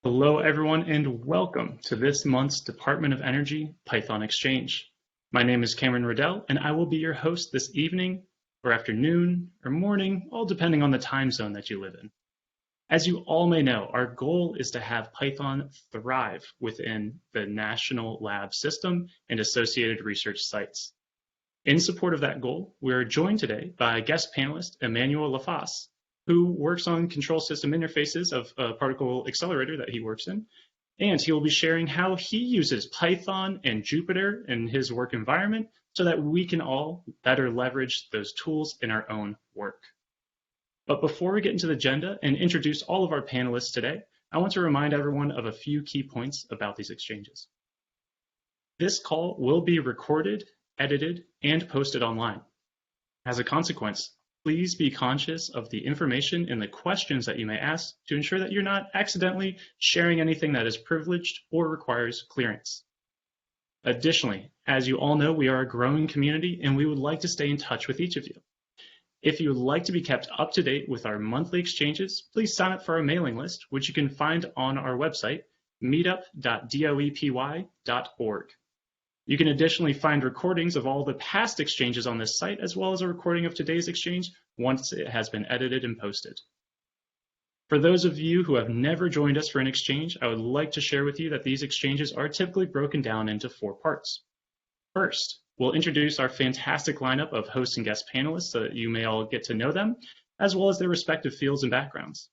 Hello, everyone, and welcome to this month's Department of Energy Python Exchange. My name is Cameron Riddell, and I will be your host this evening, or afternoon, or morning, all depending on the time zone that you live in. As you all may know, our goal is to have Python thrive within the National Lab system and associated research sites. In support of that goal, we are joined today by guest panelist Emanuele Laface, who works on control system interfaces of a particle accelerator that he works in. And he will be sharing how he uses Python and Jupyter in his work environment so that we can all better leverage those tools in our own work. But before we get into the agenda and introduce all of our panelists today, I want to remind everyone of a few key points about these exchanges. This call will be recorded, edited, and posted online. As a consequence, please be conscious of the information and the questions that you may ask to ensure that you're not accidentally sharing anything that is privileged or requires clearance. Additionally, as you all know, we are a growing community and we would like to stay in touch with each of you. If you would like to be kept up to date with our monthly exchanges, please sign up for our mailing list, which you can find on our website, meetup.doepy.org. You can additionally find recordings of all the past exchanges on this site, as well as a recording of today's exchange once it has been edited and posted. For those of you who have never joined us for an exchange, I would like to share with you that these exchanges are typically broken down into 4 parts. First, we'll introduce our fantastic lineup of host and guest panelists so that you may all get to know them, as well as their respective fields and backgrounds.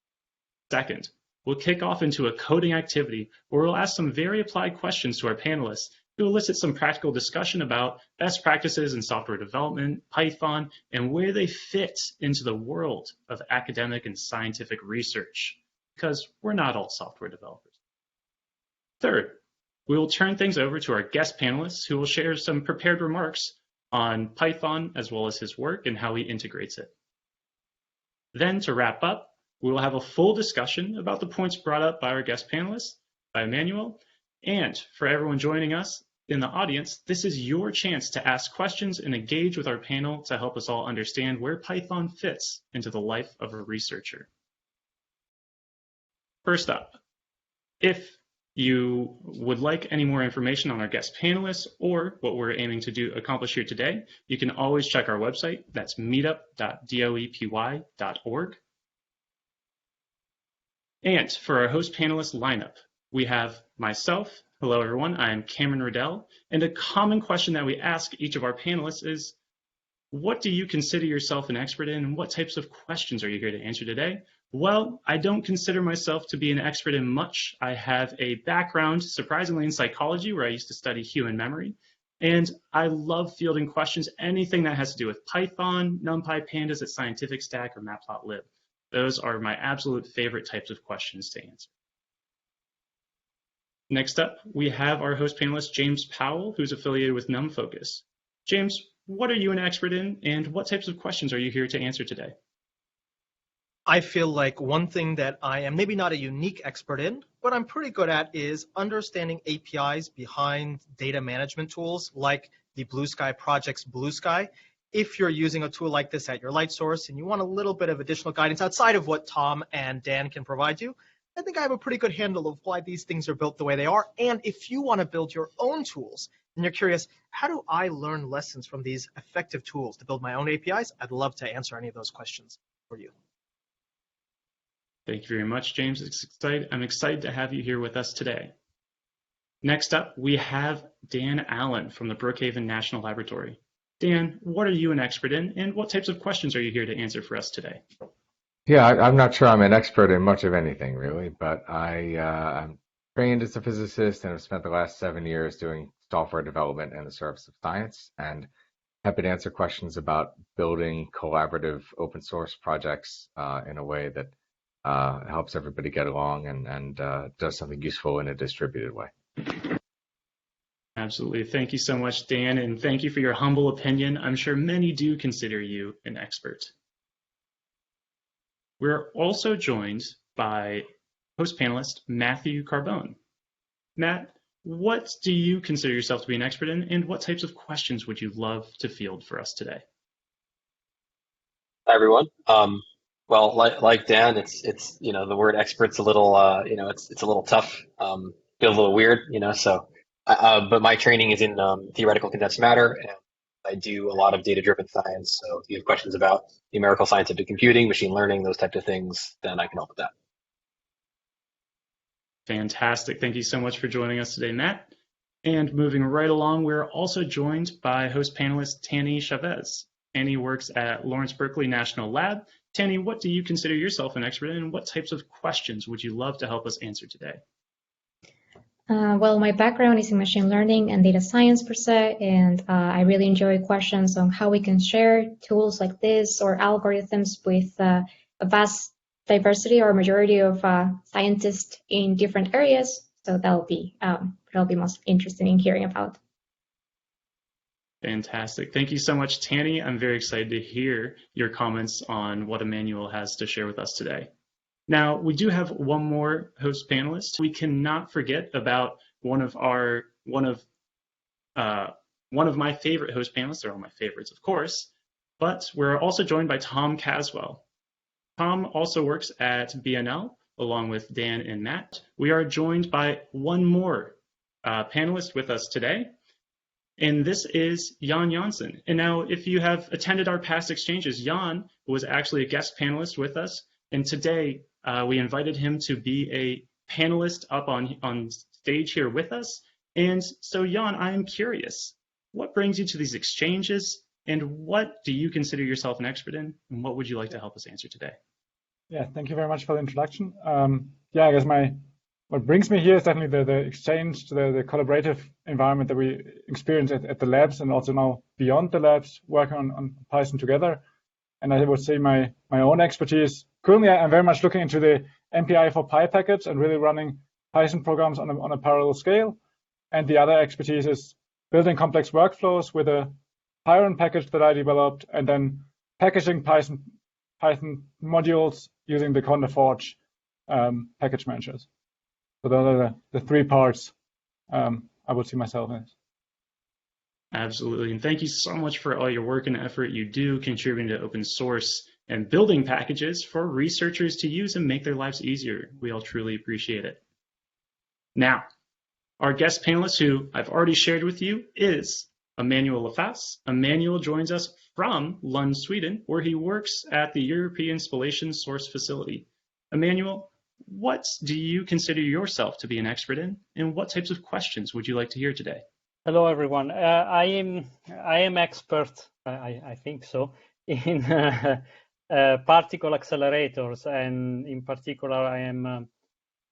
Second, we'll kick off into a coding activity where we'll ask some very applied questions to our panelists to elicit some practical discussion about best practices in software development, Python, and where they fit into the world of academic and scientific research, because we're not all software developers. Third, we will turn things over to our guest panelists who will share some prepared remarks on Python as well as his work and how he integrates it. Then to wrap up, we will have a full discussion about the points brought up by our guest panelists, by Emanuele, and for everyone joining us in the audience, this is your chance to ask questions and engage with our panel to help us all understand where Python fits into the life of a researcher. First up, if you would like any more information on our guest panelists or what we're aiming to accomplish here today, you can always check our website. That's meetup.doepy.org. And for our host panelist lineup, we have myself. Hello, everyone. I am Cameron Riddell, and a common question that we ask each of our panelists is, what do you consider yourself an expert in, and what types of questions are you here to answer today? Well, I don't consider myself to be an expert in much. I have a background, surprisingly, in psychology, where I used to study human memory, and I love fielding questions, anything that has to do with Python, NumPy, Pandas at Scientific Stack, or Matplotlib. Those are my absolute favorite types of questions to answer. Next up, we have our host panelist, James Powell, who's affiliated with NumFocus. James, what are you an expert in, and what types of questions are you here to answer today? I feel like one thing that I am maybe not a unique expert in, but I'm pretty good at is understanding APIs behind data management tools like the Blue Sky Project's Blue Sky. If you're using a tool like this at your light source and you want a little bit of additional guidance outside of what Tom and Dan can provide you, I think I have a pretty good handle of why these things are built the way they are. And if you want to build your own tools and you're curious, how do I learn lessons from these effective tools to build my own APIs? I'd love to answer any of those questions for you. Thank you very much, James. I'm excited to have you here with us today. Next up, we have Dan Allen from the Brookhaven National Laboratory. Dan, what are you an expert in, and what types of questions are you here to answer for us today? Yeah, I'm not sure I'm an expert in much of anything, really, but I'm trained as a physicist and have spent the last 7 years doing software development in the service of science, and happy to answer questions about building collaborative open source projects in a way that helps everybody get along and does something useful in a distributed way. Absolutely. Thank you so much, Dan, and thank you for your humble opinion. I'm sure many do consider you an expert. We're also joined by host panelist Matthew Carbone. Matt, what do you consider yourself to be an expert in, and what types of questions would you love to field for us today? Hi, everyone. Well, like Dan, it's the word expert's a little it's a little tough, feels a little weird, So, but my training is in theoretical condensed matter, and I do a lot of data-driven science. So, if you have questions about numerical scientific computing, machine learning, those types of things, then I can help with that. Fantastic. Thank you so much for joining us today, Matt. And moving right along, we're also joined by host panelist Tanny Chavez. Tanny works at Lawrence Berkeley National Lab. Tanny, what do you consider yourself an expert in, and what types of questions would you love to help us answer today? Well, my background is in machine learning and data science per se, and I really enjoy questions on how we can share tools like this or algorithms with a vast diversity or majority of scientists in different areas. So that'll be most interesting in hearing about. Fantastic. Thank you so much, Tanny. I'm very excited to hear your comments on what Emanuele has to share with us today. Now, we do have one more host panelist. We cannot forget about one of my favorite host panelists. They're all my favorites, of course, but we're also joined by Tom Caswell. Tom also works at BNL, along with Dan and Matt. We are joined by one more panelist with us today, and this is Jan Janssen. And now, if you have attended our past exchanges, Jan was actually a guest panelist with us, and today we invited him to be a panelist up on stage here with us. And so, Jan, I am curious, what brings you to these exchanges, and what do you consider yourself an expert in, and what would you like to help us answer today? Yeah, thank you very much for the introduction. I guess what brings me here is definitely the exchange, the collaborative environment that we experience at the labs, and also now beyond the labs, working on Python together. And I would say my own expertise, currently I'm very much looking into the MPI4Py package and really running Python programs on a parallel scale. And the other expertise is building complex workflows with a Python package that I developed, and then packaging Python modules using the CondaForge package managers. So those are the three parts I would see myself as. Absolutely. And thank you so much for all your work and effort you do contributing to open source and building packages for researchers to use and make their lives easier. We all truly appreciate it. Now, our guest panelist, who I've already shared with you, is Emanuele Laface. Emanuele joins us from Lund, Sweden, where he works at the European Spallation Source facility. Emanuele, what do you consider yourself to be an expert in, and what types of questions would you like to hear today? Hello, everyone. I am expert, I think so, in particle accelerators, and in particular, I am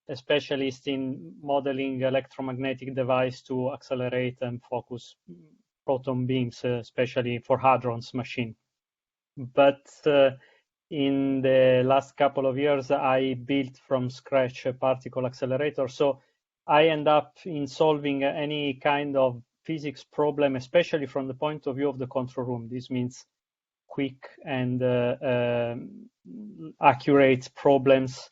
a specialist in modeling electromagnetic device to accelerate and focus proton beams, especially for hadrons machine. But in the last couple of years, I built from scratch a particle accelerator. So I end up in solving any kind of physics problem, especially from the point of view of the control room. This means quick and accurate problems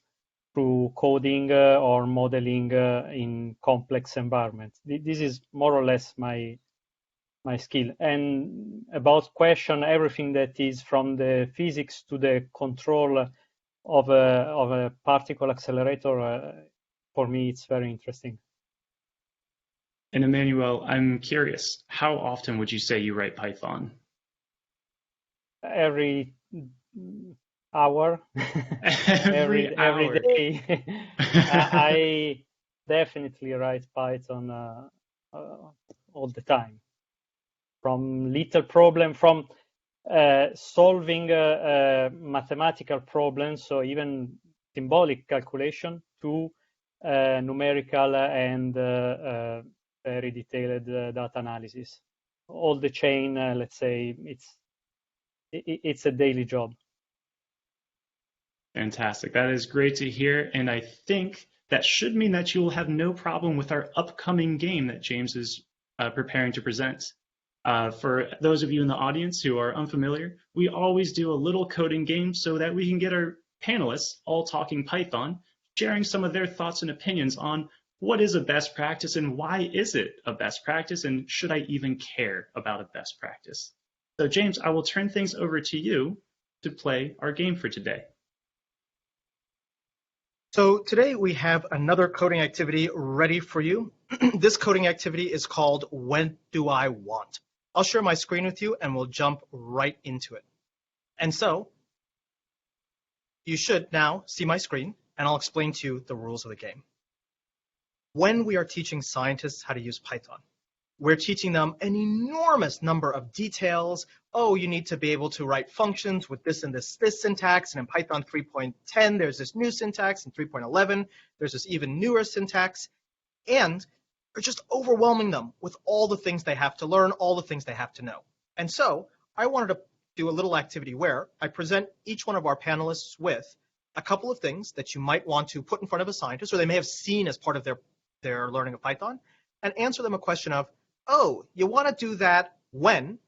through coding or modeling in complex environments. This is more or less my skill. And about question, everything that is from the physics to the control of a particle accelerator, for me, it's very interesting. And Emanuele, I'm curious, how often would you say you write Python? Every hour, every day. I definitely write Python all the time. From little problem, from solving mathematical problems, so even symbolic calculation, to numerical and very detailed data analysis. All the chain, let's say, it's a daily job. Fantastic. That is great to hear. And I think that should mean that you will have no problem with our upcoming game that James is preparing to present. For those of you in the audience who are unfamiliar, we always do a little coding game so that we can get our panelists all talking Python, sharing some of their thoughts and opinions on what is a best practice and why is it a best practice, and should I even care about a best practice? So James, I will turn things over to you to play our game for today. So today we have another coding activity ready for you. This coding activity is called When Do I Want? I'll share my screen with you and we'll jump right into it. And so you should now see my screen and I'll explain to you the rules of the game. When we are teaching scientists how to use Python, we're teaching them an enormous number of details. Oh, you need to be able to write functions with this and this syntax. And in Python 3.10, there's this new syntax. In 3.11, there's this even newer syntax. And we're just overwhelming them with all the things they have to learn, all the things they have to know. And so I wanted to do a little activity where I present each one of our panelists with a couple of things that you might want to put in front of a scientist, or they may have seen as part of their learning of Python, and answer them a question of, oh, you want to do that when, ...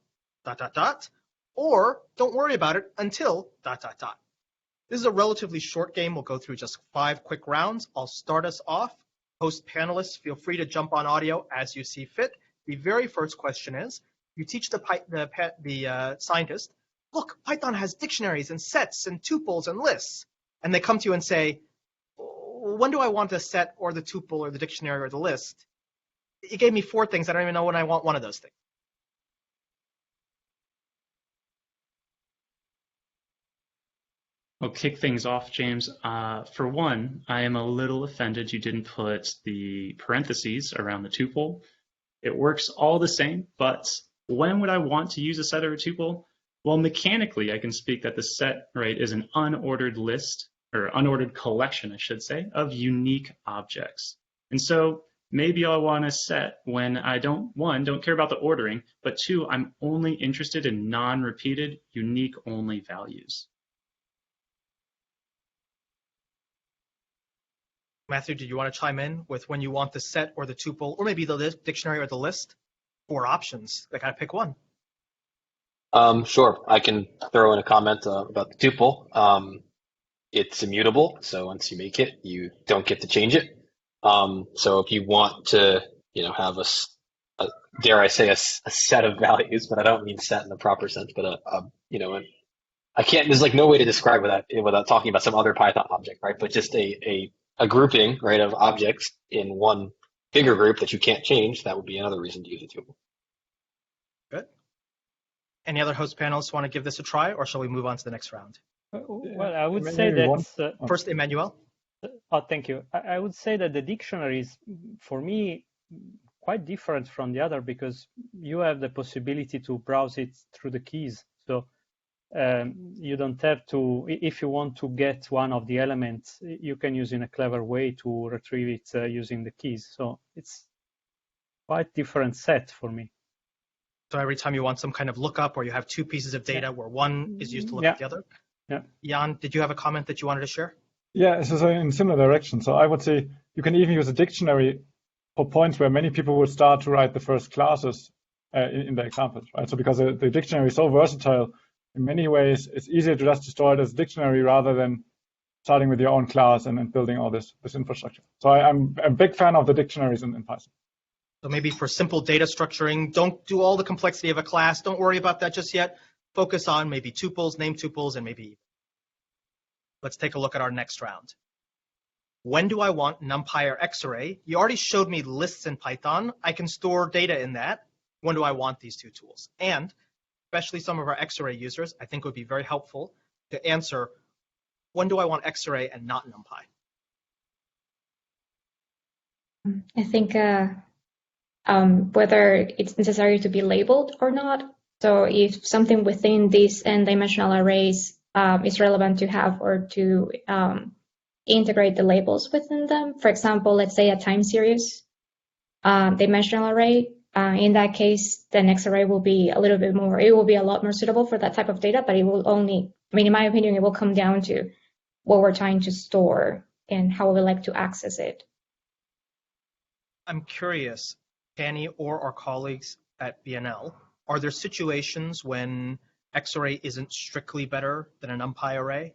or don't worry about it until ... This is a relatively short game. We'll go through just 5 quick rounds. I'll start us off. Host panelists, feel free to jump on audio as you see fit. The very first question is, you teach the scientist, look, Python has dictionaries and sets and tuples and lists. And they come to you and say, when do I want a set or the tuple or the dictionary or the list? You gave me 4 things. I don't even know when I want one of those things. I'll kick things off, James. For one, I am a little offended you didn't put the parentheses around the tuple. It works all the same, but when would I want to use a set or a tuple? Well, mechanically, I can speak that the set, right, is an unordered list, or unordered collection, I should say, of unique objects. And so maybe I'll want a set when I don't care about the ordering, but 2, I'm only interested in non-repeated, unique-only values. Matthew, did you want to chime in with when you want the set or the tuple, or maybe the dictionary or the list? 4 options. They got to pick one. Sure. I can throw in a comment about the tuple. It's immutable, so once you make it, you don't get to change it. So if you want to, have a dare I say, a set of values, but I don't mean set in the proper sense, but I can't. There's like no way to describe without talking about some other Python object, right? But just a grouping, right, of objects in one bigger group that you can't change. That would be another reason to use a tuple. Good. Any other host panelists want to give this a try, or shall we move on to the next round? Well, I would say that first, Emanuele. Oh, thank you. I would say that the dictionary is, for me, quite different from the other because you have the possibility to browse it through the keys. So you don't have to, if you want to get one of the elements, you can use in a clever way to retrieve it using the keys. So it's quite different set for me. So every time you want some kind of lookup or you have 2 pieces of data where one is used to look at the other? Yeah. Jan, did you have a comment that you wanted to share? Yeah, so in similar direction. So I would say you can even use a dictionary for points where many people would start to write the first classes in the examples, right? So because the dictionary is so versatile, in many ways, it's easier to just store it as a dictionary rather than starting with your own class and building all this infrastructure. So I'm a big fan of the dictionaries in Python. So maybe for simple data structuring, don't do all the complexity of a class. Don't worry about that just yet. Focus on maybe tuples, name tuples, and maybe. Let's take a look at our next round. When do I want NumPy or Xarray? You already showed me lists in Python. I can store data in that. When do I want these 2 tools? And especially some of our Xarray users, I think would be very helpful to answer, when do I want Xarray and not NumPy? I think whether it's necessary to be labeled or not. So if something within these n-dimensional arrays is relevant to have or to integrate the labels within them. For example, let's say a time series dimensional array. In that case, the next array will be a little bit more, it will be a lot more suitable for that type of data, but it will only, in my opinion, it will come down to what we're trying to store and how we like to access it. I'm curious, Danny or our colleagues at BNL, are there situations when Xarray isn't strictly better than a NumPy array?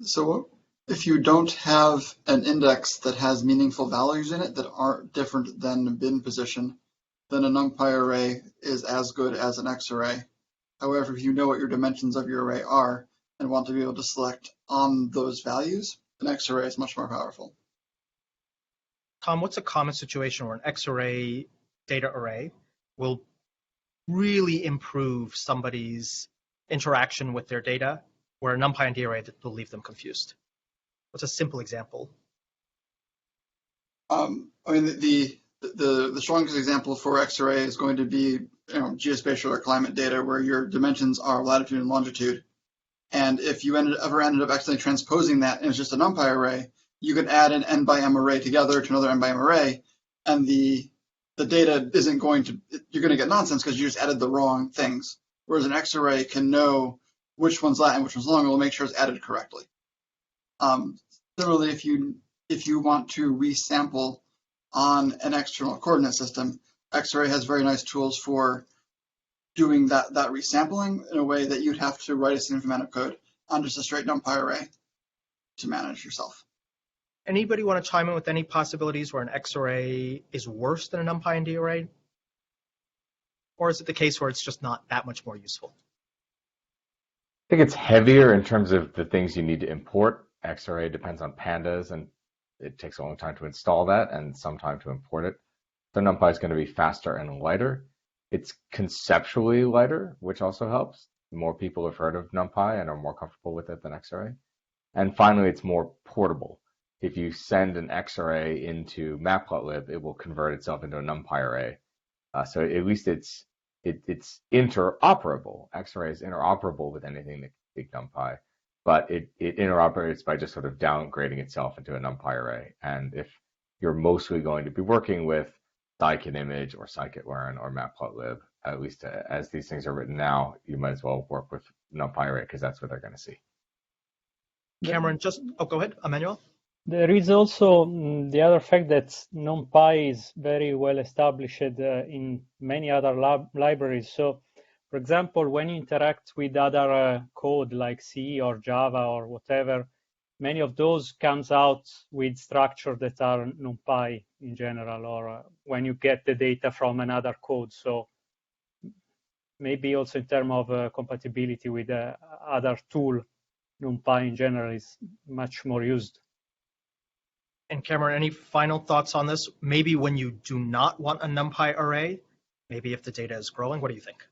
So if you don't have an index that has meaningful values in it that aren't different than the bin position, then a NumPy array is as good as an Xarray. However, if you know what your dimensions of your array are, and want to be able to select on those values, an X-array is much more powerful. Tom, what's a common situation where an X-array data array will really improve somebody's interaction with their data, where a NumPy and D array will leave them confused? What's a simple example? I mean, the strongest example for X-array is going to be geospatial or climate data, where your dimensions are latitude and longitude. And if you ever ended up accidentally transposing that and it's just a NumPy array, you could add an n by m array together to another n by m array, and the data isn't going to, you're going to get nonsense because you just added the wrong things. Whereas an X-array can know which one's lat and which one's long, it will make sure it's added correctly. Similarly, if you want to resample on an external coordinate system, X-array has very nice tools for doing that resampling in a way that you'd have to write a significant amount of code on just a straight NumPy array to manage yourself. Anybody want to chime in with any possibilities where an X-array is worse than a NumPy and D array? Or is it the case where it's just not that much more useful? I think it's heavier in terms of the things you need to import. X-array depends on pandas, and it takes a long time to install that and some time to import it. So NumPy is going to be faster and lighter. It's conceptually lighter, which also helps. More people have heard of NumPy and are more comfortable with it than X-array. And finally, it's more portable. If you send an X-array into Matplotlib, it will convert itself into a NumPy array. So at least it's interoperable. X-array is interoperable with anything that can take NumPy, but it interoperates by just sort of downgrading itself into a NumPy array. And if you're mostly going to be working with scikit-image or scikit-learn or Matplotlib, at least as these things are written now, you might as well work with NumPy array because that's what they're going to see. Cameron, go ahead, Emanuele. There is also the other fact that NumPy is very well established in many other libraries. So, for example, when you interact with other code like C or Java or whatever, many of those comes out with structures that are NumPy in general, or when you get the data from another code. So maybe also in terms of compatibility with other tool, NumPy in general is much more used. And Cameron, any final thoughts on this? Maybe when you do not want a NumPy array, maybe if the data is growing, what do you think?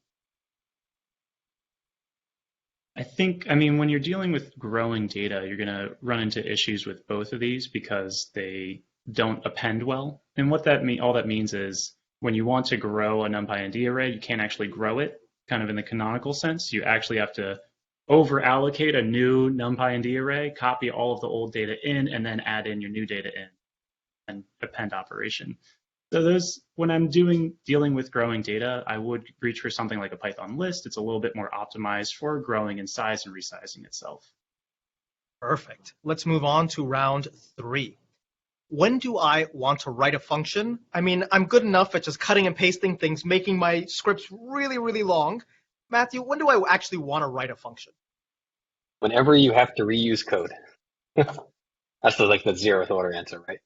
I mean, when you're dealing with growing data, you're going to run into issues with both of these because they don't append well. And what all that means is when you want to grow a NumPy and D array, you can't actually grow it kind of in the canonical sense. You actually have to over-allocate a new NumPy and D array, copy all of the old data in, and then add in your new data in and append operation. So when I'm dealing with growing data, I would reach for something like a Python list. It's a little bit more optimized for growing in size and resizing itself. Perfect. Let's move on to round 3. When do I want to write a function? I mean, I'm good enough at just cutting and pasting things, making my scripts really, really long. Matthew, when do I actually want to write a function? Whenever you have to reuse code. That's the zeroth order answer, right?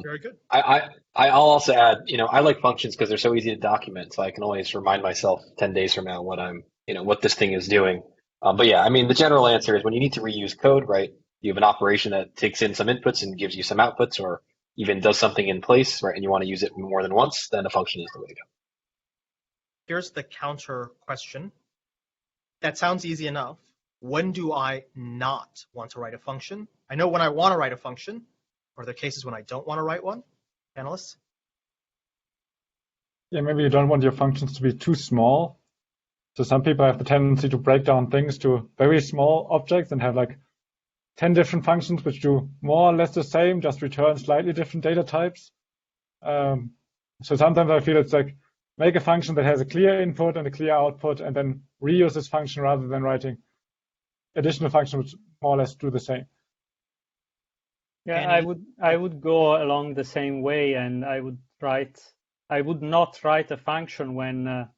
Very good. I'll also add, I like functions because they're so easy to document, so I can always remind myself 10 days from now what this thing is doing. But yeah, I mean, the general answer is when you need to reuse code, right? You have an operation that takes in some inputs and gives you some outputs, or even does something in place, right? And you want to use it more than once, then a function is the way to go. Here's the counter question. That sounds easy enough. When do I not want to write a function? I know when I want to write a function. Are there cases when I don't want to write one? Panelists? Yeah, maybe you don't want your functions to be too small. So some people have the tendency to break down things to very small objects and have like 10 different functions which do more or less the same, just return slightly different data types. So sometimes I feel it's like make a function that has a clear input and a clear output, and then reuse this function rather than writing additional functions which more or less do the same. Yeah, I would go along the same way, and I would not write a function when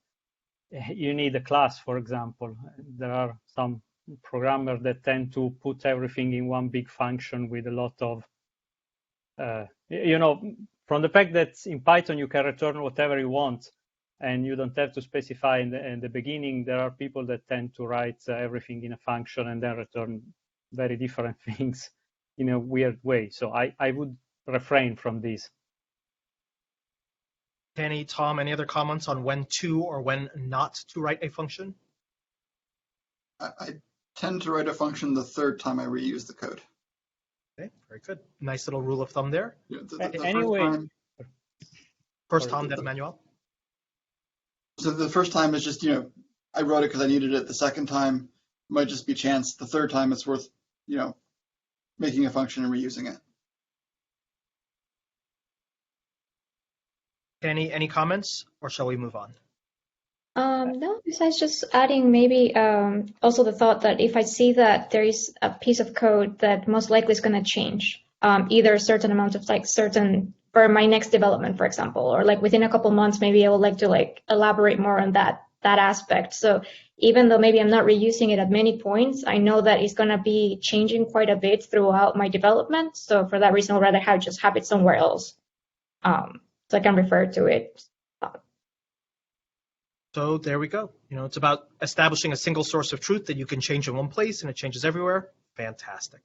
you need a class, for example. There are some programmers that tend to put everything in one big function with a lot of, from the fact that in Python you can return whatever you want, and you don't have to specify in the beginning. There are people that tend to write everything in a function and then return very different things in a weird way. So I would refrain from this. Kenny, Tom, any other comments on when to or when not to write a function? I tend to write a function the third time I reuse the code. Okay, very good. Nice little rule of thumb there. Yeah, the Anyway, first time that Emanuele? So the first time is just, I wrote it because I needed it. The second time might just be chance. The third time it's worth, making a function and reusing it. Kenny, any comments, or shall we move on? No, besides just adding maybe also the thought that if I see that there is a piece of code that most likely is going to change, either a certain amount of for my next development, for example, or like within a couple months, maybe I would like to elaborate more on that aspect. So even though maybe I'm not reusing it at many points, I know that it's going to be changing quite a bit throughout my development. So for that reason, I'd rather have it somewhere else, so I can refer to it. So there we go. It's about establishing a single source of truth that you can change in one place and it changes everywhere. Fantastic.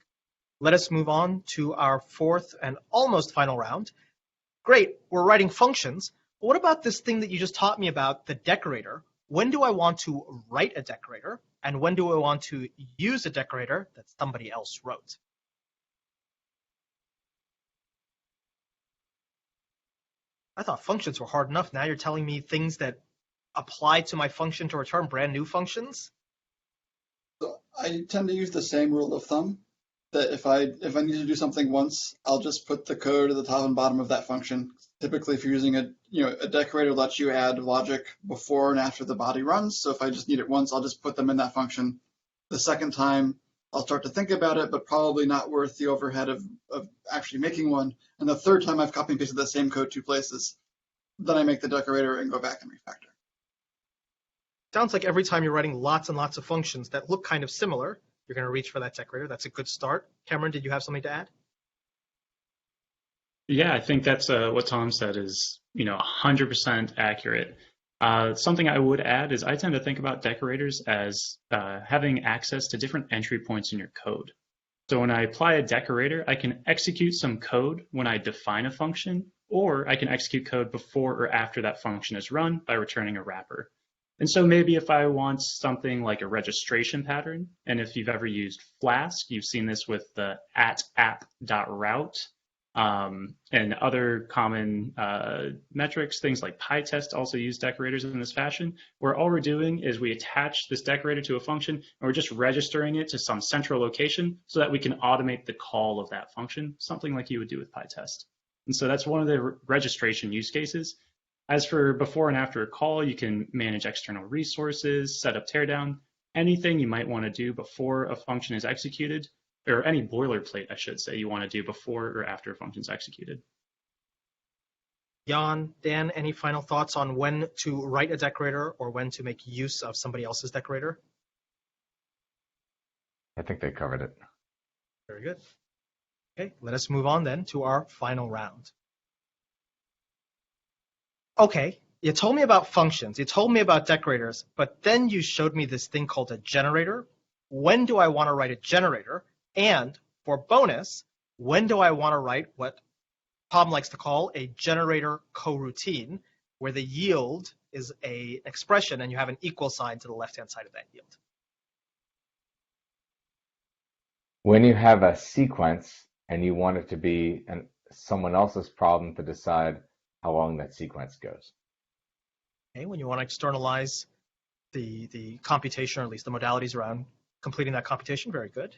Let us move on to our fourth and almost final round. Great, we're writing functions. But what about this thing that you just taught me about, the decorator? When do I want to write a decorator? And when do I want to use a decorator that somebody else wrote? I thought functions were hard enough. Now you're telling me things that apply to my function to return brand new functions? So I tend to use the same rule of thumb, that if I need to do something once, I'll just put the code at the top and bottom of that function. Typically, if you're using a decorator lets you add logic before and after the body runs. So if I just need it once, I'll just put them in that function. The second time, I'll start to think about it, but probably not worth the overhead of actually making one. And the third time, I've copy and pasted the same code 2 places. Then I make the decorator and go back and refactor. Sounds like every time you're writing lots and lots of functions that look kind of similar, you're going to reach for that decorator. That's a good start. Cameron, did you have something to add? Yeah, I think that's what Tom said is 100% accurate. Something I would add is I tend to think about decorators as having access to different entry points in your code. So when I apply a decorator, I can execute some code when I define a function, or I can execute code before or after that function is run by returning a wrapper. And so maybe if I want something like a registration pattern, and if you've ever used Flask, you've seen this with the @app.route and other common metrics, things like PyTest also use decorators in this fashion, where all we're doing is we attach this decorator to a function, and we're just registering it to some central location so that we can automate the call of that function, something like you would do with PyTest. And so that's one of the registration use cases. As for before and after a call, you can manage external resources, set up teardown, anything you might want to do before a function is executed, or any boilerplate, I should say, you want to do before or after a function is executed. Jan, Dan, any final thoughts on when to write a decorator or when to make use of somebody else's decorator? I think they covered it. Very good. Okay, let us move on then to our final round. Okay, you told me about functions, you told me about decorators, but then you showed me this thing called a generator. When do I want to write a generator? And for bonus, when do I want to write what Tom likes to call a generator coroutine, where the yield is an expression and you have an equal sign to the left-hand side of that yield? When you have a sequence and you want it to be someone else's problem to decide how long that sequence goes. Okay, when you want to externalize the computation, or at least the modalities around completing that computation, very good.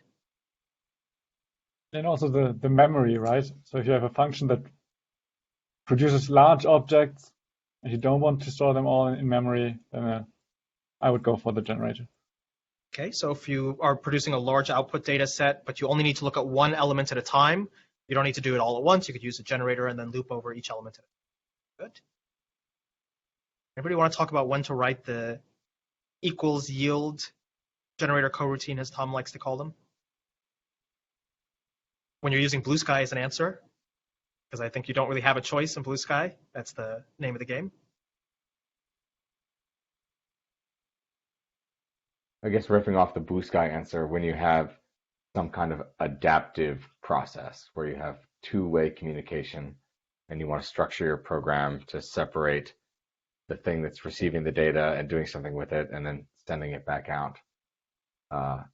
And also the memory, right? So if you have a function that produces large objects and you don't want to store them all in memory, then I would go for the generator. Okay, so if you are producing a large output data set, but you only need to look at one element at a time, you don't need to do it all at once. You could use a generator and then loop over each element at a time. Good. Everybody want to talk about when to write the equals yield generator coroutine, as Tom likes to call them? When you're using Blue Sky as an answer, because I think you don't really have a choice in Blue Sky. That's the name of the game. I guess riffing off the blue sky answer, when you have some kind of adaptive process where you have two-way communication and you want to structure your program to separate the thing that's receiving the data and doing something with it and then sending it back out.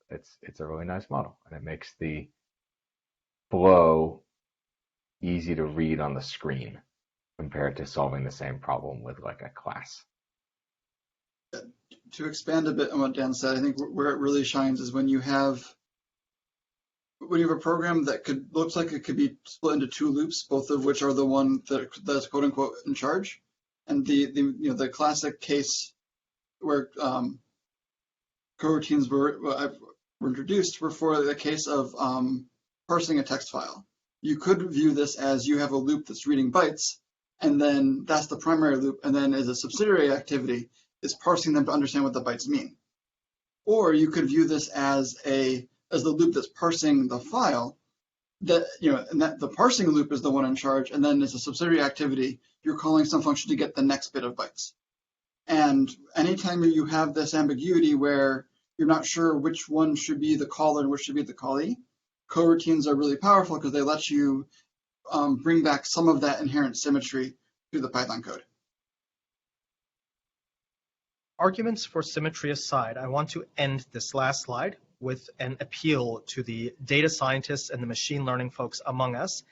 It's a really nice model, and it makes the flow easy to read on the screen compared to solving the same problem with like a class. To expand a bit on what Dan said, I think where it really shines is when you have a program that looks like it could be split into two loops, both of which are the one that's quote unquote in charge. And the classic case where coroutines were introduced were for the case of parsing a text file. You could view this as you have a loop that's reading bytes, and then that's the primary loop, and then as a subsidiary activity is parsing them to understand what the bytes mean. Or you could view this as the loop that's parsing the file, and that the parsing loop is the one in charge, and then as a subsidiary activity, you're calling some function to get the next bit of bytes. And anytime you have this ambiguity where you're not sure which one should be the caller and which should be the callee, coroutines are really powerful because they let you bring back some of that inherent symmetry to the Python code. Arguments for symmetry aside, I want to end this last slide with an appeal to the data scientists and the machine learning folks among us,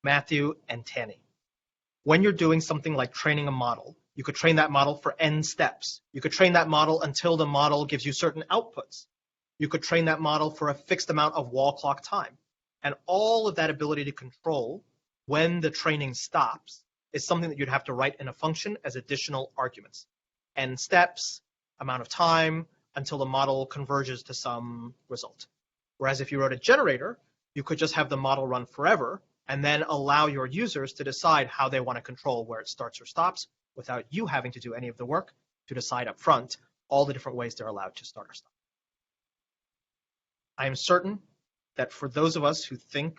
Matthew and Tanny. When you're doing something like training a model, you could train that model for n steps. You could train that model until the model gives you certain outputs. You could train that model for a fixed amount of wall clock time. And all of that ability to control when the training stops is something that you'd have to write in a function as additional arguments. N steps, amount of time, until the model converges to some result. Whereas if you wrote a generator, you could just have the model run forever and then allow your users to decide how they want to control where it starts or stops without you having to do any of the work to decide up front all the different ways they're allowed to start or stop. I am certain that for those of us who think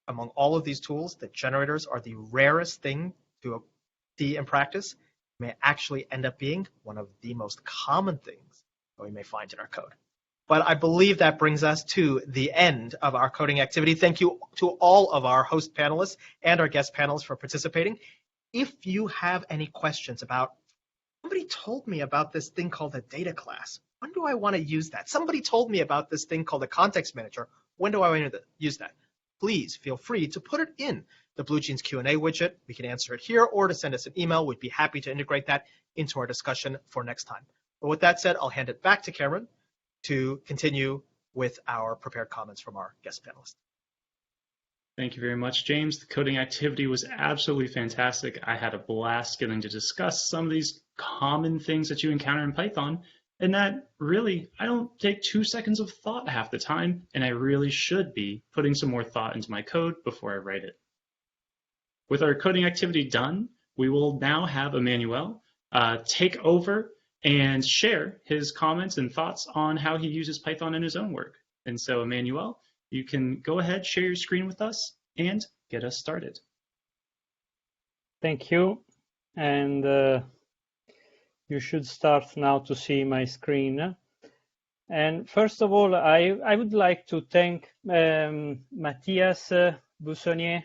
among all of these tools that generators are the rarest thing to see in practice, may actually end up being one of the most common things that we may find in our code. But I believe that brings us to the end of our coding activity. Thank you to all of our host panelists and our guest panelists for participating. If you have any questions about, somebody told me about this thing called a data class. When do I want to use that? Somebody told me about this thing called a context manager. When do I want to use that? Please feel free to put it in the BlueJeans Q&A widget. We can answer it here, or to send us an email. We'd be happy to integrate that into our discussion for next time. But with that said, I'll hand it back to Cameron to continue with our prepared comments from our guest panelists. Thank you very much, James. The coding activity was absolutely fantastic. I had a blast getting to discuss some of these common things that you encounter in Python, and that really, I don't take 2 seconds of thought half the time, and I really should be putting some more thought into my code before I write it. With our coding activity done, we will now have Emanuele take over and share his comments and thoughts on how he uses Python in his own work. And so, Emanuele, you can go ahead, share your screen with us, and get us started. Thank you. And you should start now to see my screen. And first of all, I would like to thank Matthias Bussonnier.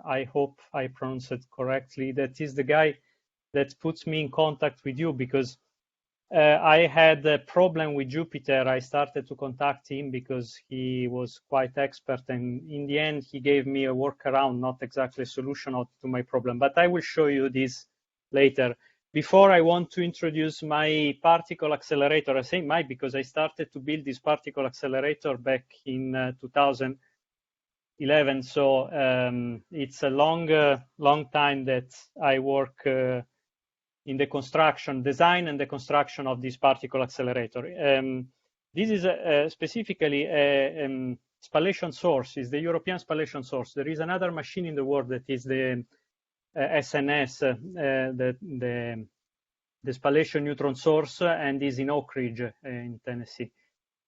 I hope I pronounced it correctly. That is the guy that puts me in contact with you, because I had a problem with Jupyter. I started to contact him because he was quite expert, and in the end he gave me a workaround, not exactly a solution to my problem, but I will show you this later. Before, I want to introduce my particle accelerator. I say my because I started to build this particle accelerator back in 2011, so it's a long time that I work in the design and the construction of this particle accelerator. This is specifically a spallation source, is the European Spallation Source. There is another machine in the world that is the SNS, the spallation neutron source, and is in Oak Ridge in Tennessee.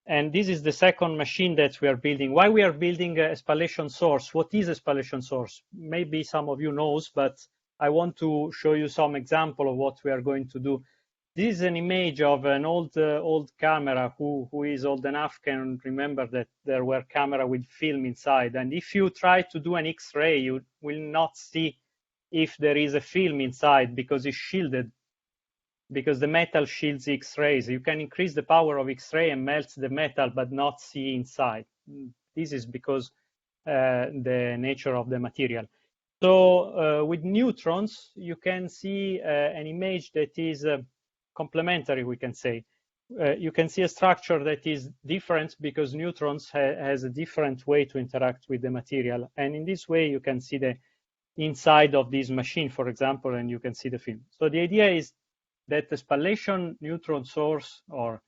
And this is the second machine that we are building. Why we are building a spallation source? What is a spallation source? Maybe some of you knows, but I want to show you some example of what we are going to do. This is an image of an old camera. Who is old enough can remember that there were cameras with film inside. And if you try to do an X-ray, you will not see if there is a film inside because it's shielded, because the metal shields X-rays. You can increase the power of X-ray and melt the metal, but not see inside. This is because the nature of the material. So with neutrons, you can see an image that is complementary, we can say. You can see a structure that is different because neutrons has a different way to interact with the material. And in this way, you can see the inside of this machine, for example, and you can see the film. So the idea is that the spallation neutron source, or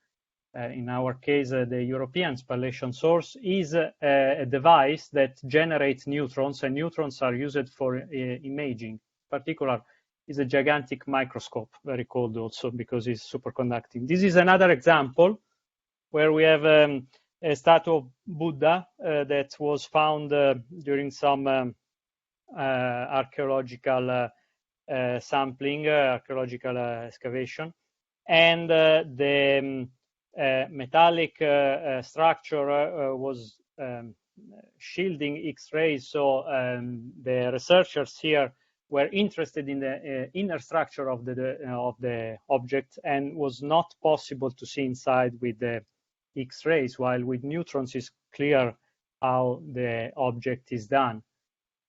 in our case, the European Spallation Source, is a device that generates neutrons, and neutrons are used for imaging. In particular, is a gigantic microscope, very cold also because it's superconducting. This is another example where we have a statue of Buddha that was found during some archaeological sampling, archaeological excavation, and the metallic structure was shielding X-rays. So the researchers here were interested in the inner structure of the object, and was not possible to see inside with the X-rays, while with neutrons it's clear how the object is done.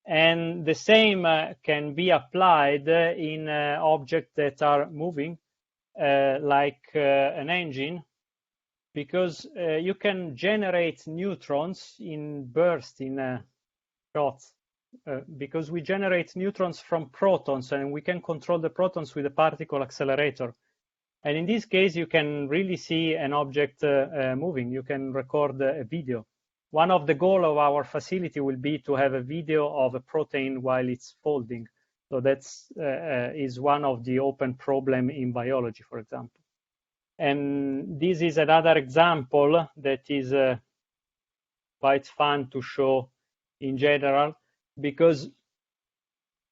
And the same can be applied in objects that are moving, like an engine, because you can generate neutrons in bursts, in shots, because we generate neutrons from protons, and we can control the protons with a particle accelerator. And in this case, you can really see an object moving. You can record a video. One of the goals of our facility will be to have a video of a protein while it's folding. So that's is one of the open problems in biology, for example. And this is another example that is quite fun to show in general, because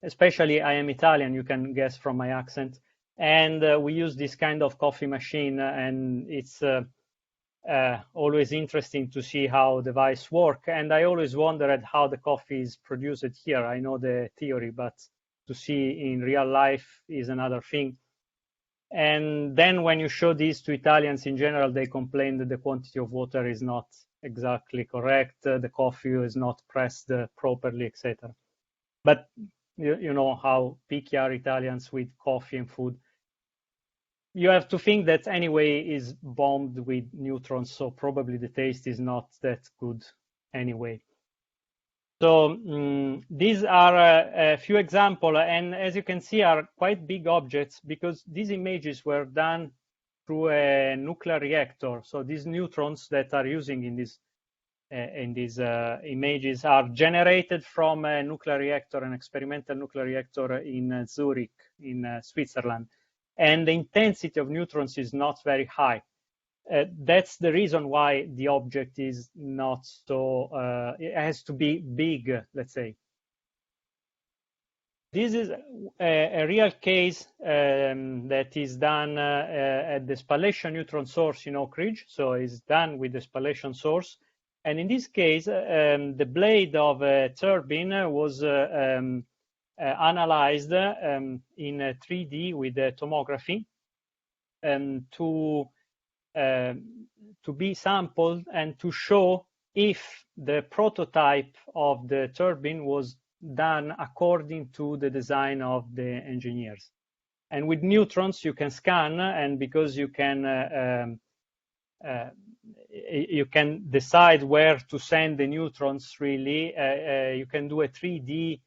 especially I am Italian, you can guess from my accent, and we use this kind of coffee machine, and it's always interesting to see how the device work. And I always wondered how the coffee is produced here. I know the theory, but to see in real life is another thing. And then when you show this to Italians in general, they complain that the quantity of water is not exactly correct, the coffee is not pressed properly, etc. But you know how picky are Italians with coffee and food. You have to think that anyway is bombed with neutrons, so probably the taste is not that good anyway. So these are a few examples, and as you can see, are quite big objects, because these images were done through a nuclear reactor. So these neutrons that are using in these images are generated from a nuclear reactor, an experimental nuclear reactor in Zurich, in Switzerland. And the intensity of neutrons is not very high. That's the reason why the object is not so, it has to be big, let's say. This is a real case that is done at the Spallation Neutron Source in Oak Ridge. So it's done with the Spallation Source. And in this case, the blade of a turbine was analyzed in 3D with the tomography to be sampled and to show if the prototype of the turbine was done according to the design of the engineers. And with neutrons, you can scan, and because you can decide where to send the neutrons, really, you can do a 3D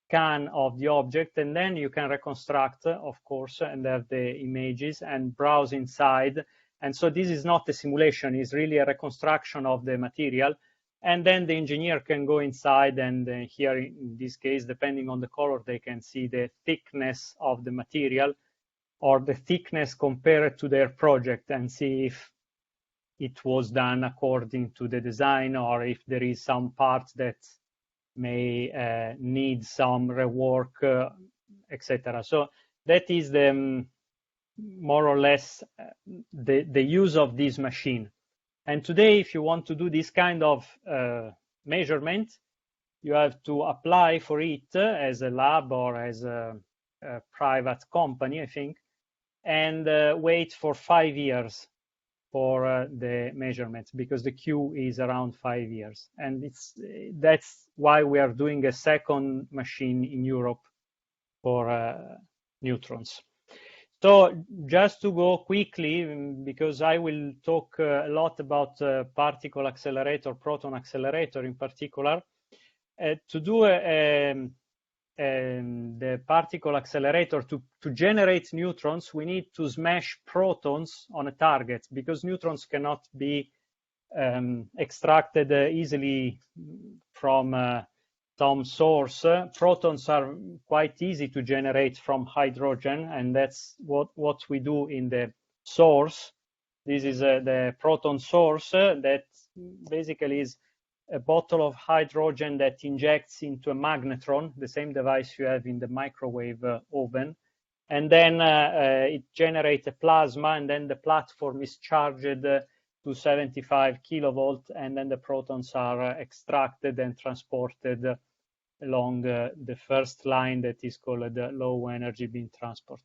scan of the object, and then you can reconstruct, of course, and have the images and browse inside. And so this is not a simulation, it's really a reconstruction of the material. And then the engineer can go inside, and here in this case, depending on the color, they can see the thickness of the material or the thickness compared to their project, and see if it was done according to the design, or if there is some parts that may need some rework, etc. So that is the more or less the use of this machine. And today, if you want to do this kind of measurement, you have to apply for it as a lab or as a private company, I think, and wait for 5 years for the measurements, because the queue is around 5 years. And that's why we are doing a second machine in Europe for neutrons. So just to go quickly, because I will talk a lot about particle accelerator, proton accelerator in particular, to do the particle accelerator to generate neutrons, we need to smash protons on a target, because neutrons cannot be extracted easily from some source. Protons are quite easy to generate from hydrogen, and that's what we do in the source. This is the proton source that basically is a bottle of hydrogen that injects into a magnetron, the same device you have in the microwave oven. And then it generates a plasma, and then the platform is charged to 75 kilovolt, and then the protons are extracted and transported along the first line that is called the low energy beam transport.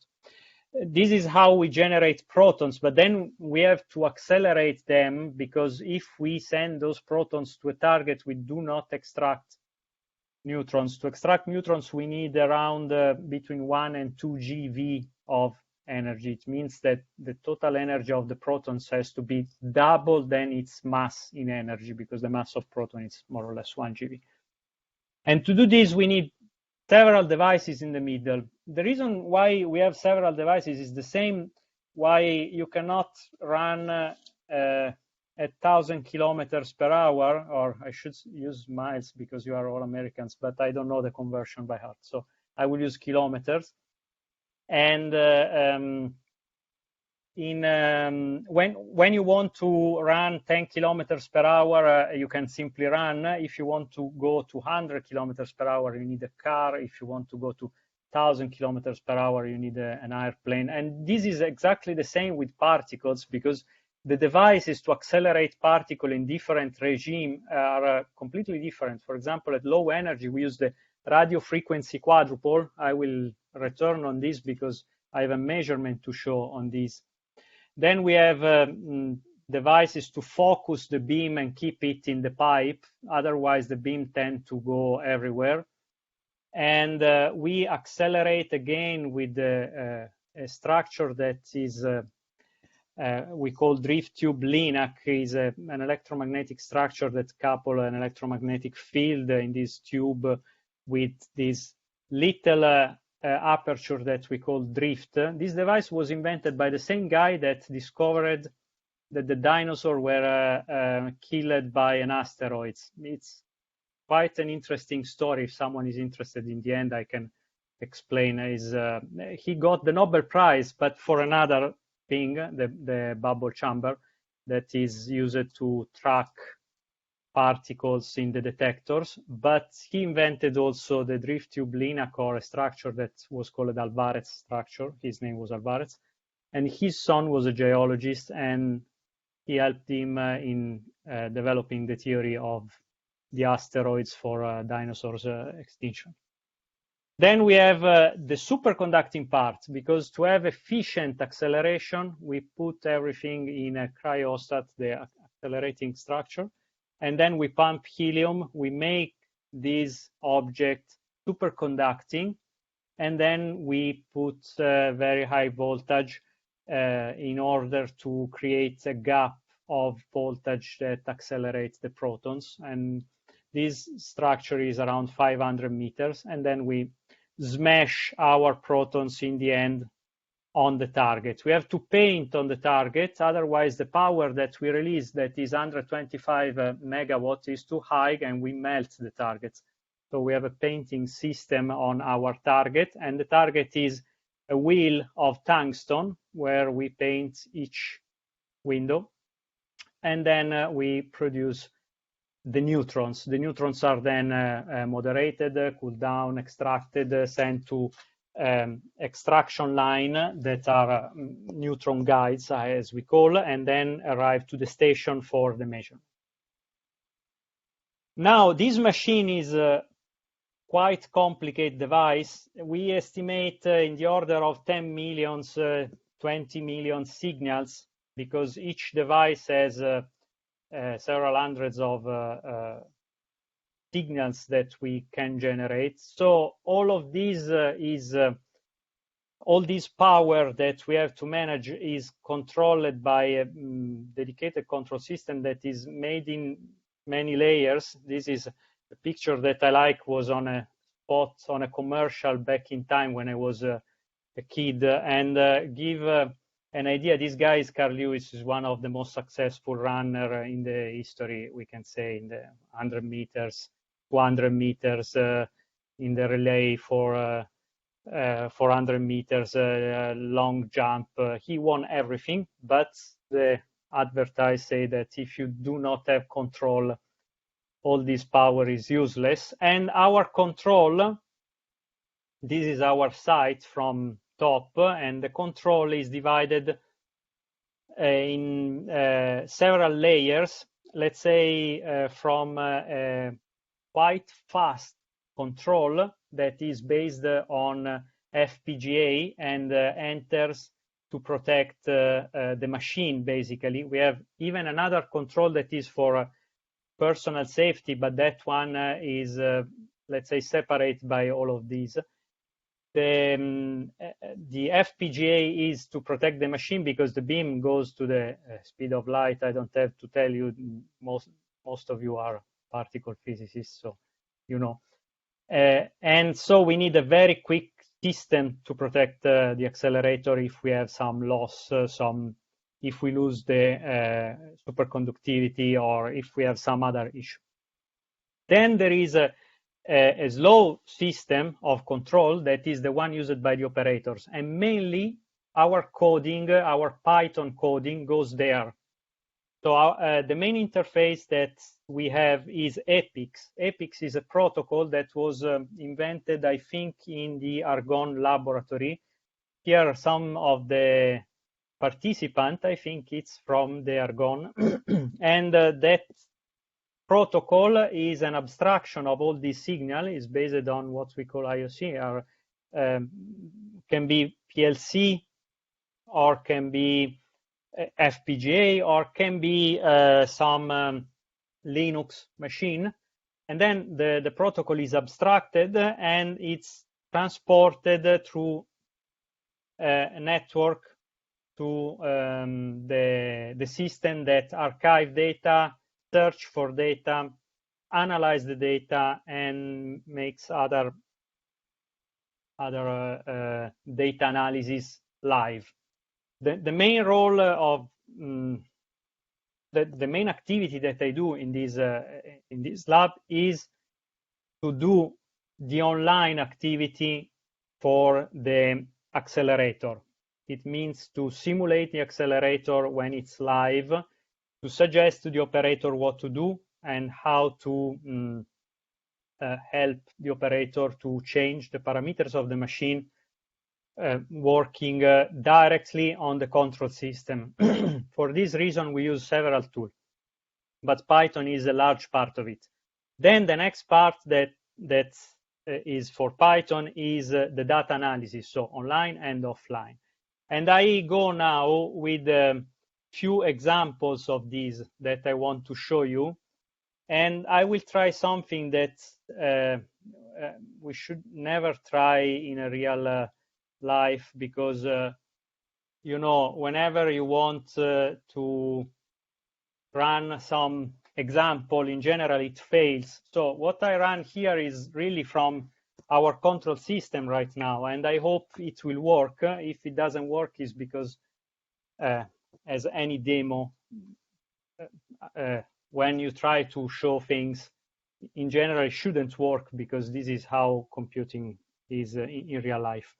This is how we generate protons, but then we have to accelerate them, because if we send those protons to a target, we do not extract neutrons. To extract neutrons, we need around between 1 and 2 GeV of energy. It means that the total energy of the protons has to be double than its mass in energy, because the mass of proton is more or less 1 GeV. And to do this, we need several devices in the middle. The reason why we have several devices is the same why you cannot run at 1,000 kilometers per hour, or I should use miles because you are all Americans, but I don't know the conversion by heart, so I will use kilometers. And when you want to run 10 kilometers per hour, you can simply run. If you want to go to 100 kilometers per hour, you need a car. If you want to go to 1,000 kilometers per hour, you need an airplane. And this is exactly the same with particles, because the devices to accelerate particle in different regime are completely different. For example, at low energy, we use the radio frequency quadrupole. I will return on this because I have a measurement to show on this. Then we have devices to focus the beam and keep it in the pipe. Otherwise, the beam tends to go everywhere. And we accelerate again with a structure that is we call drift tube LINAC. Is an electromagnetic structure that couples an electromagnetic field in this tube with this little aperture that we call drift. This device was invented by the same guy that discovered that the dinosaurs were killed by an asteroid. It's quite an interesting story. If someone is interested, in the end I can explain. He got the Nobel Prize, but for another thing, the bubble chamber that is used to track particles in the detectors. But he invented also the drift tube LINAC, or a structure that was called Alvarez structure. His name was Alvarez, and his son was a geologist, and he helped him in developing the theory of the asteroids for dinosaurs extinction. Then we have the superconducting part, because to have efficient acceleration, we put everything in a cryostat, the accelerating structure, and then we pump helium. We make this object superconducting, and then we put very high voltage in order to create a gap of voltage that accelerates the protons. And this structure is around 500 meters, and then we smash our protons in the end on the target. We have to paint on the target, otherwise the power that we release, that is 125 megawatt, is too high and we melt the target. So we have a painting system on our target, and the target is a wheel of tungsten where we paint each window, and then we produce the neutrons. The neutrons are then moderated, cooled down, extracted, sent to extraction line that are neutron guides, as we call, and then arrive to the station for the measurement. Now, this machine is a quite complicated device. We estimate in the order of 10 million, 20 million signals, because each device has several hundreds of signals that we can generate. So all of these all this power that we have to manage is controlled by a dedicated control system that is made in many layers. This is a picture that I like, was on a spot on a commercial back in time when I was a kid, and give an idea. This guy is Carl Lewis, is one of the most successful runner in the history, we can say, in the 100 meters, 200 meters, in the relay for 400 meters, long jump. He won everything, but the advertisers say that if you do not have control, all this power is useless. And our control, this is our sight from top, and the control is divided in several layers. Let's say from quite fast control that is based on FPGA and enters to protect the machine, basically. We have even another control that is for personal safety, but that one is, let's say, separate by all of these. The FPGA is to protect the machine because the beam goes to the speed of light. I don't have to tell you, most of you are particle physicists, so you know. And so we need a very quick system to protect the accelerator if we have some loss, if we lose the superconductivity, or if we have some other issue. Then there is a slow system of control that is the one used by the operators, and mainly our coding, our Python coding goes there. So the main interface that we have is EPIX. EPIX is a protocol that was invented, I think, in the Argonne laboratory. Here are some of the participants. I think it's from the Argonne. And that protocol is an abstraction of all these signals. It's based on what we call IOC, or can be PLC, or can be FPGA, or can be some Linux machine. And then the protocol is abstracted and it's transported through a network to the system that archive data, search for data, analyze the data, and makes other data analysis live. The main role of the main activity that I do in this lab is to do the online activity for the accelerator. It means to simulate the accelerator when it's live, to suggest to the operator what to do and how to help the operator to change the parameters of the machine, working directly on the control system. For this reason, we use several tools, but Python is a large part of it. Then the next part that is for Python is the data analysis, so online and offline. And I go now with a few examples of these that I want to show you. And I will try something that we should never try in a real life, because you know, whenever you want to run some example, in general it fails. So what I run here is really from our control system right now, and I hope it will work. If it doesn't work, is because as any demo, when you try to show things, in general it shouldn't work, because this is how computing is in real life.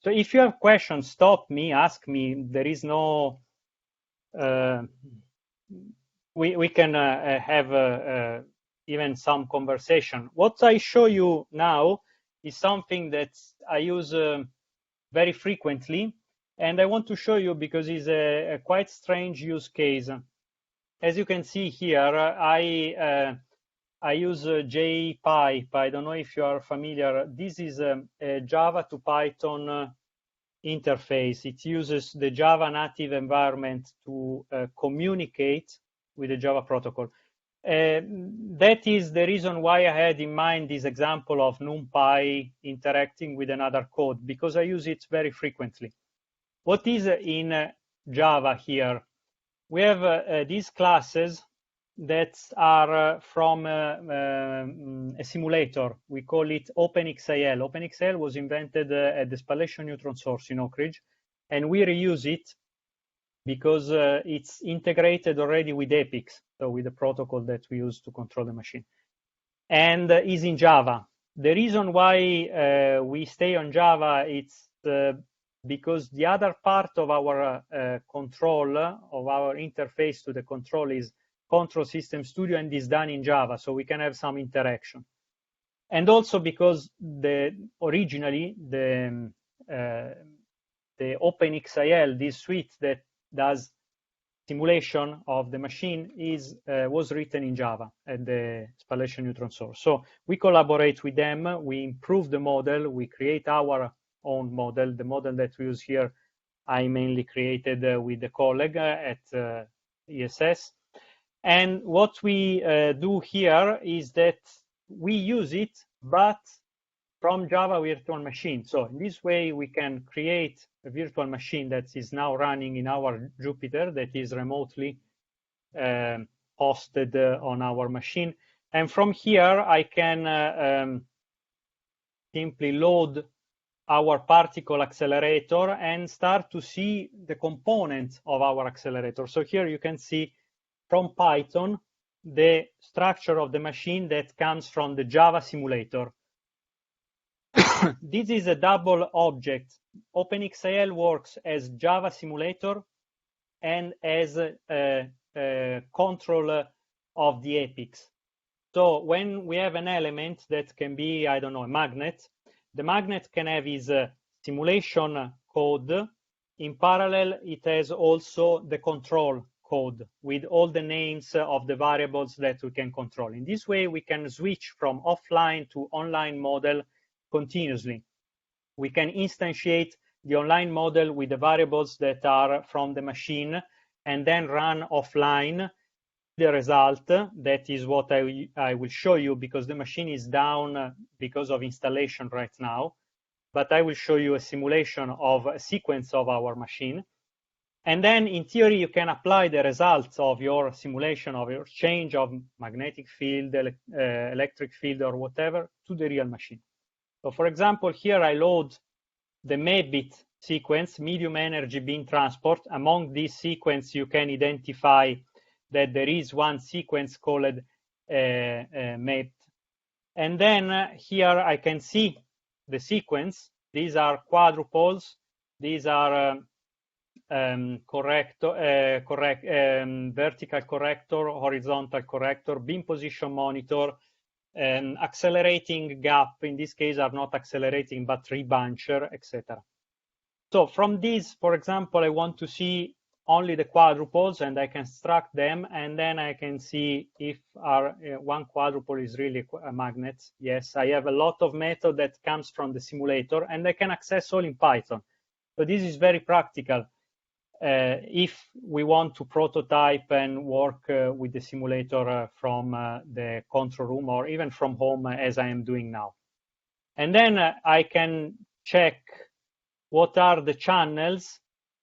So if you have questions, stop me, ask me. There is no, we can have even some conversation. What I show you now is something that I use very frequently. And I want to show you because it's a quite strange use case. As you can see here, I use JPython. I don't know if you are familiar. This is a Java to Python interface. It uses the Java native environment to communicate with the Java protocol. That is the reason why I had in mind this example of NumPy interacting with another code, because I use it very frequently. What is in Java here? We have these classes that are from a simulator. We call it OpenXIL. OpenXIL was invented at the Spallation Neutron Source in Oak Ridge, and we reuse it because it's integrated already with EPICS, so with the protocol that we use to control the machine, and is in Java. The reason why we stay on Java, it's because the other part of our control, of our interface to the control, is Control System Studio, and is done in Java, so we can have some interaction. And also because originally the OpenXIL, this suite that does simulation of the machine, was written in Java at the Spallation Neutron Source. So we collaborate with them, we improve the model, we create our own model. The model that we use here, I mainly created with a colleague at ESS. And what we do here is that we use it, but from Java virtual machine. So in this way, we can create a virtual machine that is now running in our Jupyter, that is remotely hosted on our machine. And from here, I can simply load our particle accelerator and start to see the components of our accelerator. So here you can see from Python the structure of the machine that comes from the Java simulator. This is a double object. OpenXIL works as Java simulator and as a control of the EPICS. So when we have an element that can be, I don't know, a magnet, the magnet can have its simulation code. In parallel, it has also the control code with all the names of the variables that we can control. In this way, we can switch from offline to online model continuously. We can instantiate the online model with the variables that are from the machine and then run offline the result. That is what I will show you, because the machine is down because of installation right now. But I will show you a simulation of a sequence of our machine. And then in theory, you can apply the results of your simulation, of your change of magnetic field, electric field, or whatever, to the real machine. So for example, here I load the MEBIT sequence, medium energy beam transport. Among this sequence, you can identify that there is one sequence called MEBIT. And then here I can see the sequence. These are quadruples. These are vertical corrector, horizontal corrector, beam position monitor, accelerating gap. In this case, are not accelerating, but rebuncher, etc. So from this, for example, I want to see only the quadruples, and I can extract them, and then I can see if one quadruple is really a magnet. Yes, I have a lot of method that comes from the simulator, and I can access all in Python. So this is very practical if we want to prototype and work with the simulator from the control room or even from home, as I am doing now. And then I can check what are the channels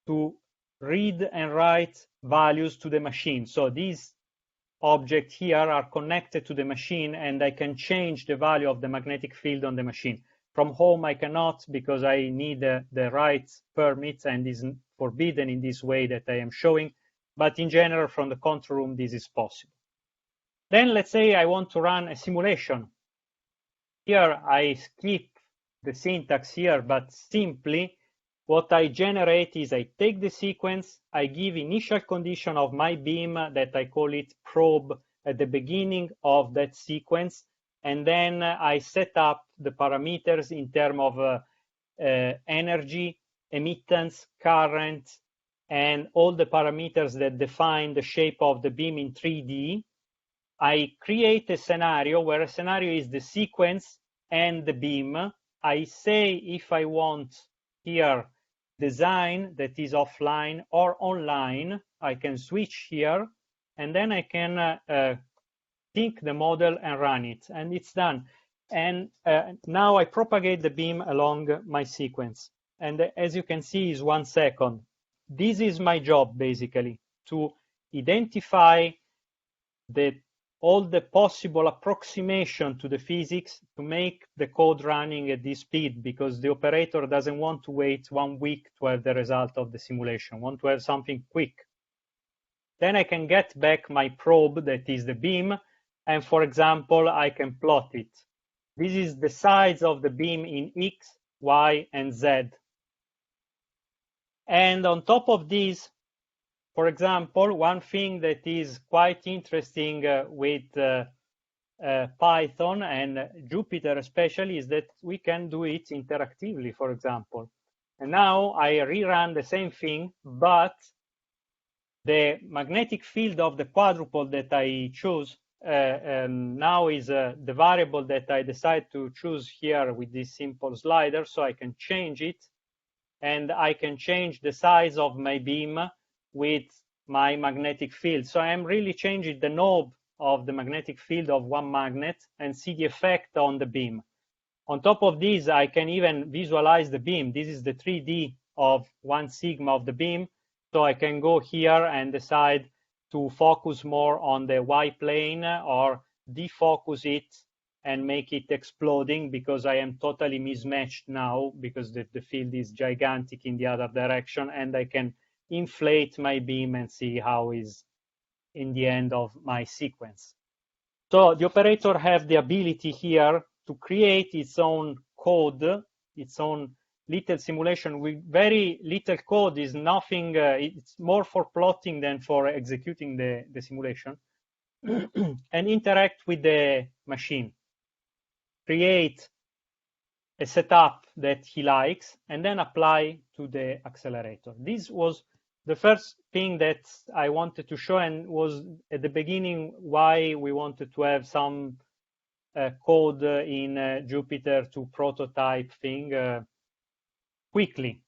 to read and write values to the machine. So these objects here are connected to the machine, and I can change the value of the magnetic field on the machine. From home, I cannot, because I need the right permit, and is forbidden in this way that I am showing. But in general, from the control room, this is possible. Then let's say I want to run a simulation. Here I skip the syntax here, but simply what I generate is I take the sequence, I give initial condition of my beam that I call it probe at the beginning of that sequence, and then I set up the parameters in terms of energy, emittance, current, and all the parameters that define the shape of the beam in 3D. I create a scenario where a scenario is the sequence and the beam. I say if I want here design that is offline or online, I can switch here, and then I can think the model and run it, and it's done. And now I propagate the beam along my sequence. And as you can see, is 1 second. This is my job, basically, to identify all the possible approximation to the physics to make the code running at this speed, because the operator doesn't want to wait 1 week to have the result of the simulation, want to have something quick. Then I can get back my probe, that is the beam, and for example, I can plot it. This is the size of the beam in X, Y, and Z. And on top of this, for example, one thing that is quite interesting with Python and Jupyter especially is that we can do it interactively, for example. And now I rerun the same thing, but the magnetic field of the quadrupole that I choose now is the variable that I decide to choose here with this simple slider, so I can change it, and I can change the size of my beam with my magnetic field. So I am really changing the knob of the magnetic field of one magnet and see the effect on the beam. On top of this, I can even visualize the beam. This is the 3D of 1 sigma of the beam. So I can go here and decide to focus more on the Y plane or defocus it and make it exploding, because I am totally mismatched now because the field is gigantic in the other direction, and I can inflate my beam and see how is in the end of my sequence. So the operator have the ability here to create its own code, its own little simulation with very little code. Is nothing, it's more for plotting than for executing the simulation, and interact with the machine, create a setup that he likes, and then apply to the accelerator. This was the first thing that I wanted to show, and was at the beginning why we wanted to have some code in Jupyter to prototype thing quickly.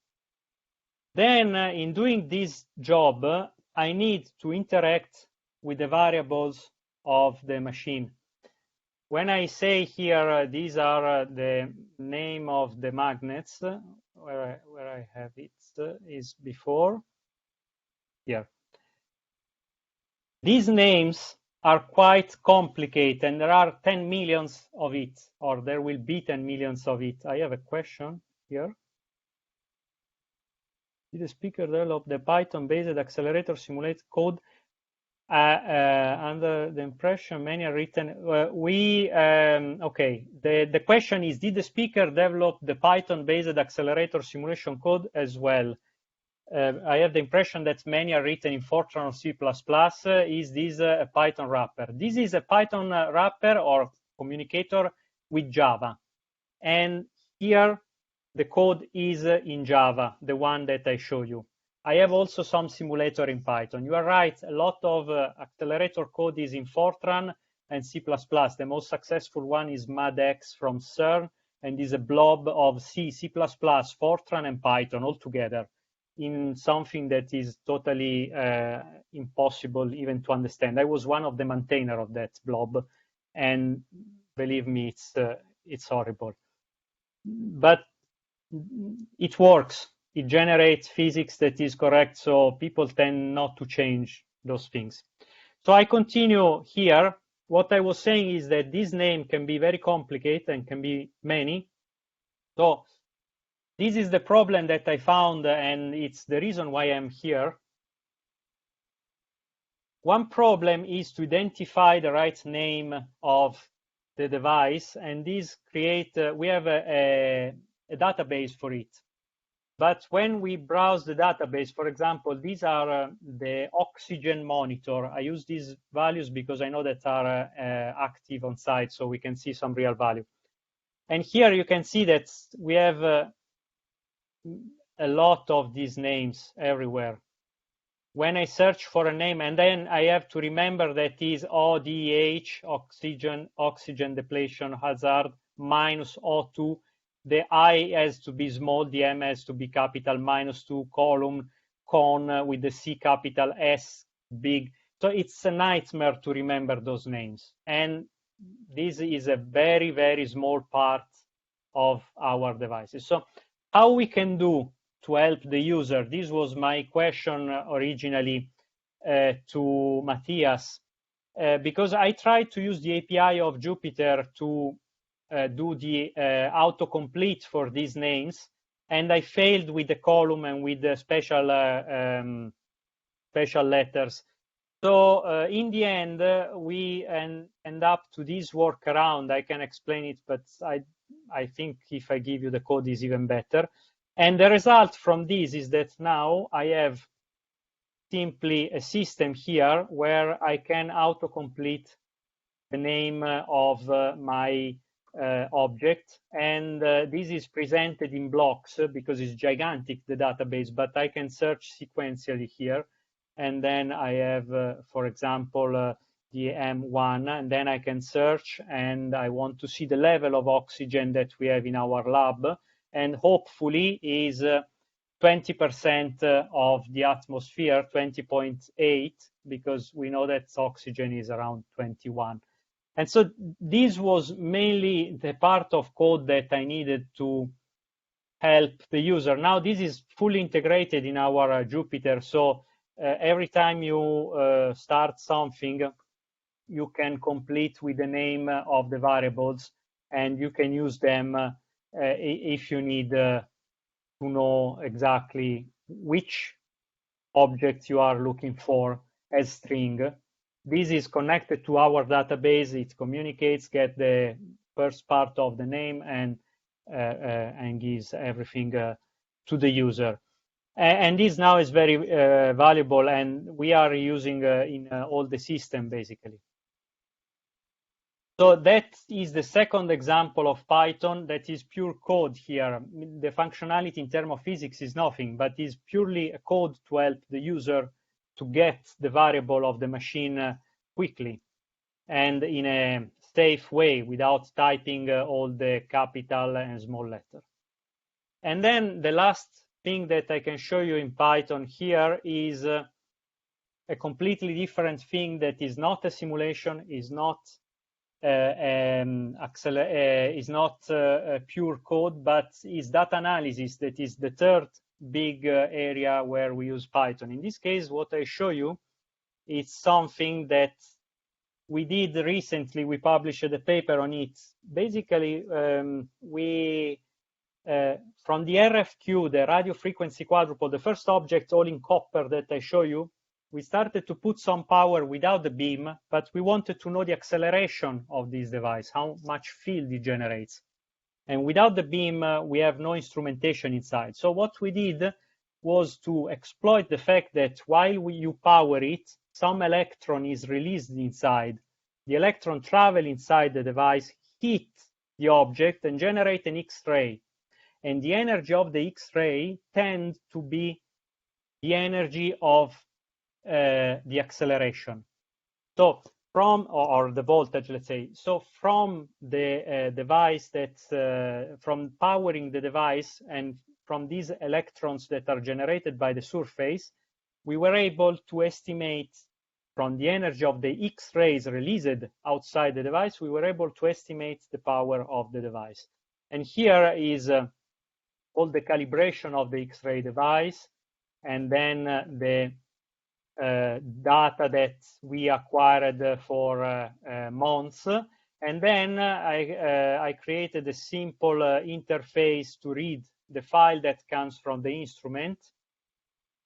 Then in doing this job, I need to interact with the variables of the machine. When I say here, these are the name of the magnets, where I have it is before. Here. These names are quite complicated, and there are 10 millions of it, or there will be 10 millions of it. I have a question here. Did the speaker develop the Python-based accelerator simulate code? Under the impression many are written. Okay. The question is, did the speaker develop the Python-based accelerator simulation code as well? I have the impression that many are written in Fortran or C++. Is this a Python wrapper? This is a Python wrapper or communicator with Java. And here the code is in Java, the one that I show you. I have also some simulator in Python. You are right, a lot of accelerator code is in Fortran and C++. The most successful one is MADX from CERN, and is a blob of C, C++, Fortran, and Python all together in something that is totally impossible even to understand. I was one of the maintainers of that blob, and believe me, it's horrible. But it works. It generates physics that is correct, so people tend not to change those things. So I continue here. What I was saying is that this name can be very complicated and can be many. So this is the problem that I found, and it's the reason why I'm here. One problem is to identify the right name of the device, and this create, we have a database for it. But when we browse the database, for example, these are the oxygen monitor. I use these values because I know that are active on site, so we can see some real value. And here you can see that we have a lot of these names everywhere. When I search for a name, and then I have to remember that is ODH, oxygen depletion hazard, minus O2. The I has to be small, the M has to be capital, -2, column, con with the C capital, S big. So it's a nightmare to remember those names. And this is a very, very small part of our devices. So how we can do to help the user? This was my question originally to Matthias, because I tried to use the API of Jupyter to do the autocomplete for these names, and I failed with the column and with the special letters. So in the end, we end up to this workaround. I can explain it, but I think if I give you the code is even better. And the result from this is that now I have simply a system here where I can autocomplete the name of my object. And this is presented in blocks because it's gigantic, the database, but I can search sequentially here. And then I have, for example, the M1, and then I can search, and I want to see the level of oxygen that we have in our lab, and hopefully is 20% of the atmosphere, 20.8, because we know that oxygen is around 21. And so this was mainly the part of code that I needed to help the user. Now this is fully integrated in our Jupyter, so every time you start something, you can complete with the name of the variables, and you can use them if you need to know exactly which object you are looking for as string. This is connected to our database. It communicates, get the first part of the name, and gives everything to the user. And this now is very valuable, and we are using in all the system basically. So that is the second example of Python that is pure code here. The functionality in terms of physics is nothing, but is purely a code to help the user to get the variable of the machine quickly and in a safe way without typing all the capital and small letter. And then the last thing that I can show you in Python here is a completely different thing that is not a simulation, is not is not pure code, but is data analysis. That is the third big area where we use Python. In this case, what I show you is something that we did recently. We published a paper on it. Basically, we from the RFQ, the radio frequency quadrupole, the first object all in copper that I show you, we started to put some power without the beam, but we wanted to know the acceleration of this device, how much field it generates. And without the beam, we have no instrumentation inside. So what we did was to exploit the fact that while you power it, some electron is released inside. The electron travel inside the device, hit the object, and generate an X-ray. And the energy of the X-ray tends to be the energy of the acceleration. So from, or the voltage, let's say, so from the device that, from powering the device and from these electrons that are generated by the surface, we were able to estimate from the energy of the X-rays released outside the device, we were able to estimate the power of the device. And here is all the calibration of the X-ray device, and then the data that we acquired for months. And then I created a simple interface to read the file that comes from the instrument.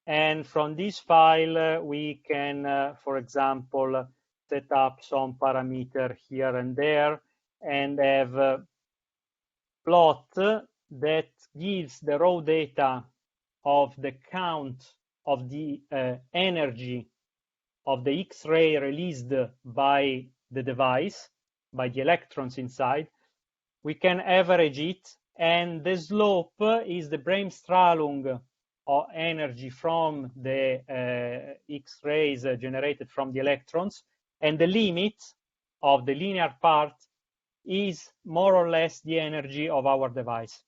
And from this file, we can, for example, set up some parameter here and there and have a plot that gives the raw data of the count of the energy of the X-ray released by the device, by the electrons inside. We can average it and the slope is the Bremsstrahlung of energy from the X-rays generated from the electrons, and the limit of the linear part is more or less the energy of our device.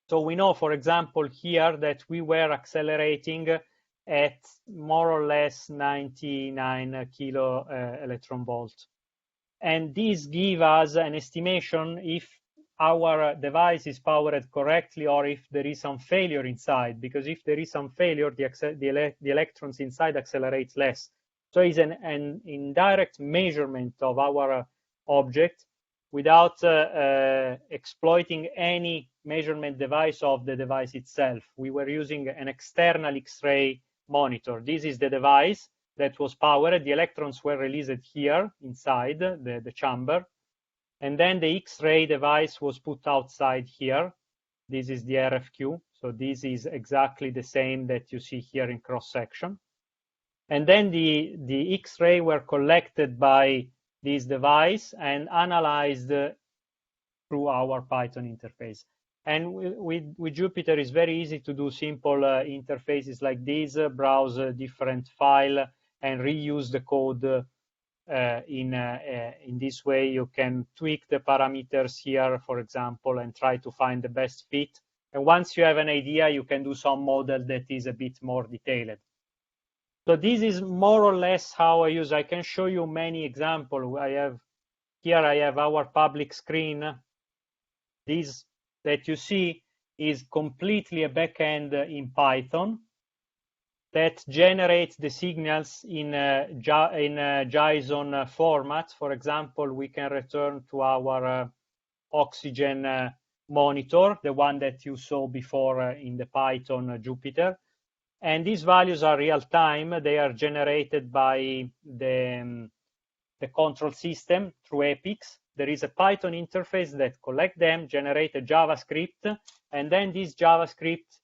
So we know, for example, here that we were accelerating at more or less 99 kilo electron volts. And this gives us an estimation if our device is powered correctly or if there is some failure inside, because if there is some failure, the electrons inside accelerate less. So it's an indirect measurement of our object without exploiting any measurement device of the device itself. We were using an external X-ray monitor. This is the device that was powered. The electrons were released here inside the chamber. And then the X-ray device was put outside here. This is the RFQ. So this is exactly the same that you see here in cross-section. And then the X-ray were collected by this device and analyzed through our Python interface. And with Jupyter, it's very easy to do simple interfaces like this, browse a different file and reuse the code. In this way, you can tweak the parameters here, for example, and try to find the best fit. And once you have an idea, you can do some model that is a bit more detailed. So this is more or less how I use. I can show you many examples. Here I have our public screen. This that you see is completely a backend in Python that generates the signals in JSON format. For example, we can return to our oxygen monitor, the one that you saw before in the Python Jupyter. And these values are real time. They are generated by the control system through epics. There is a Python interface that collects them, generate a JavaScript, and then this JavaScript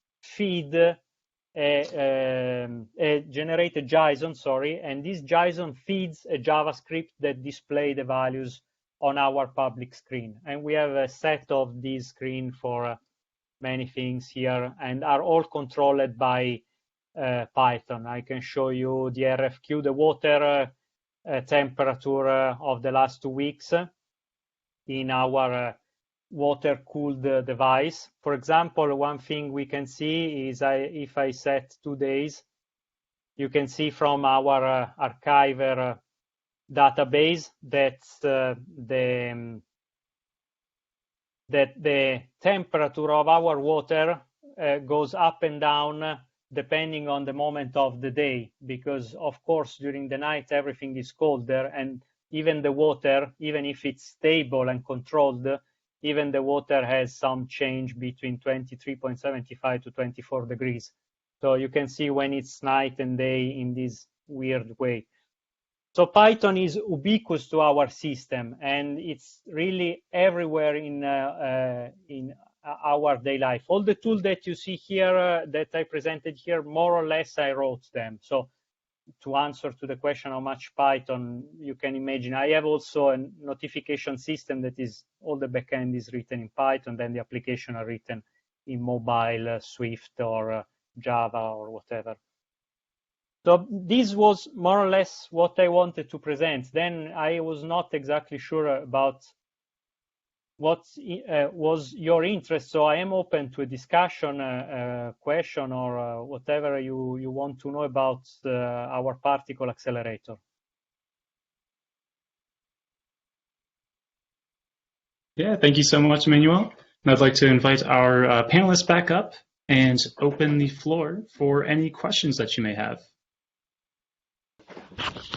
generate a JSON, and this JSON feeds a JavaScript that display the values on our public screen. And we have a set of these screen for many things here and are all controlled by Python. I can show you the RFQ, the water temperature of the last 2 weeks in our water-cooled device. For example, one thing we can see is if I set 2 days, you can see from our archiver database that the temperature of our water goes up and down depending on the moment of the day, because of course during the night everything is colder, and even the water, even if it's stable and controlled, even the water has some change between 23.75 to 24 degrees. So you can see when it's night and day in this weird way. So Python is ubiquitous to our system, and it's really everywhere in our daily life. All the tools that you see here that I presented here, more or less I wrote them. So to answer to the question how much Python, you can imagine I have also a notification system that is all the backend is written in Python, then the application are written in mobile, Swift or Java or whatever. So this was more or less what I wanted to present. Then I was not exactly sure about what was your interest. So I am open to a discussion, question, or whatever you want to know about our particle accelerator. Yeah, thank you so much, Emanuele. And I'd like to invite our panelists back up and open the floor for any questions that you may have.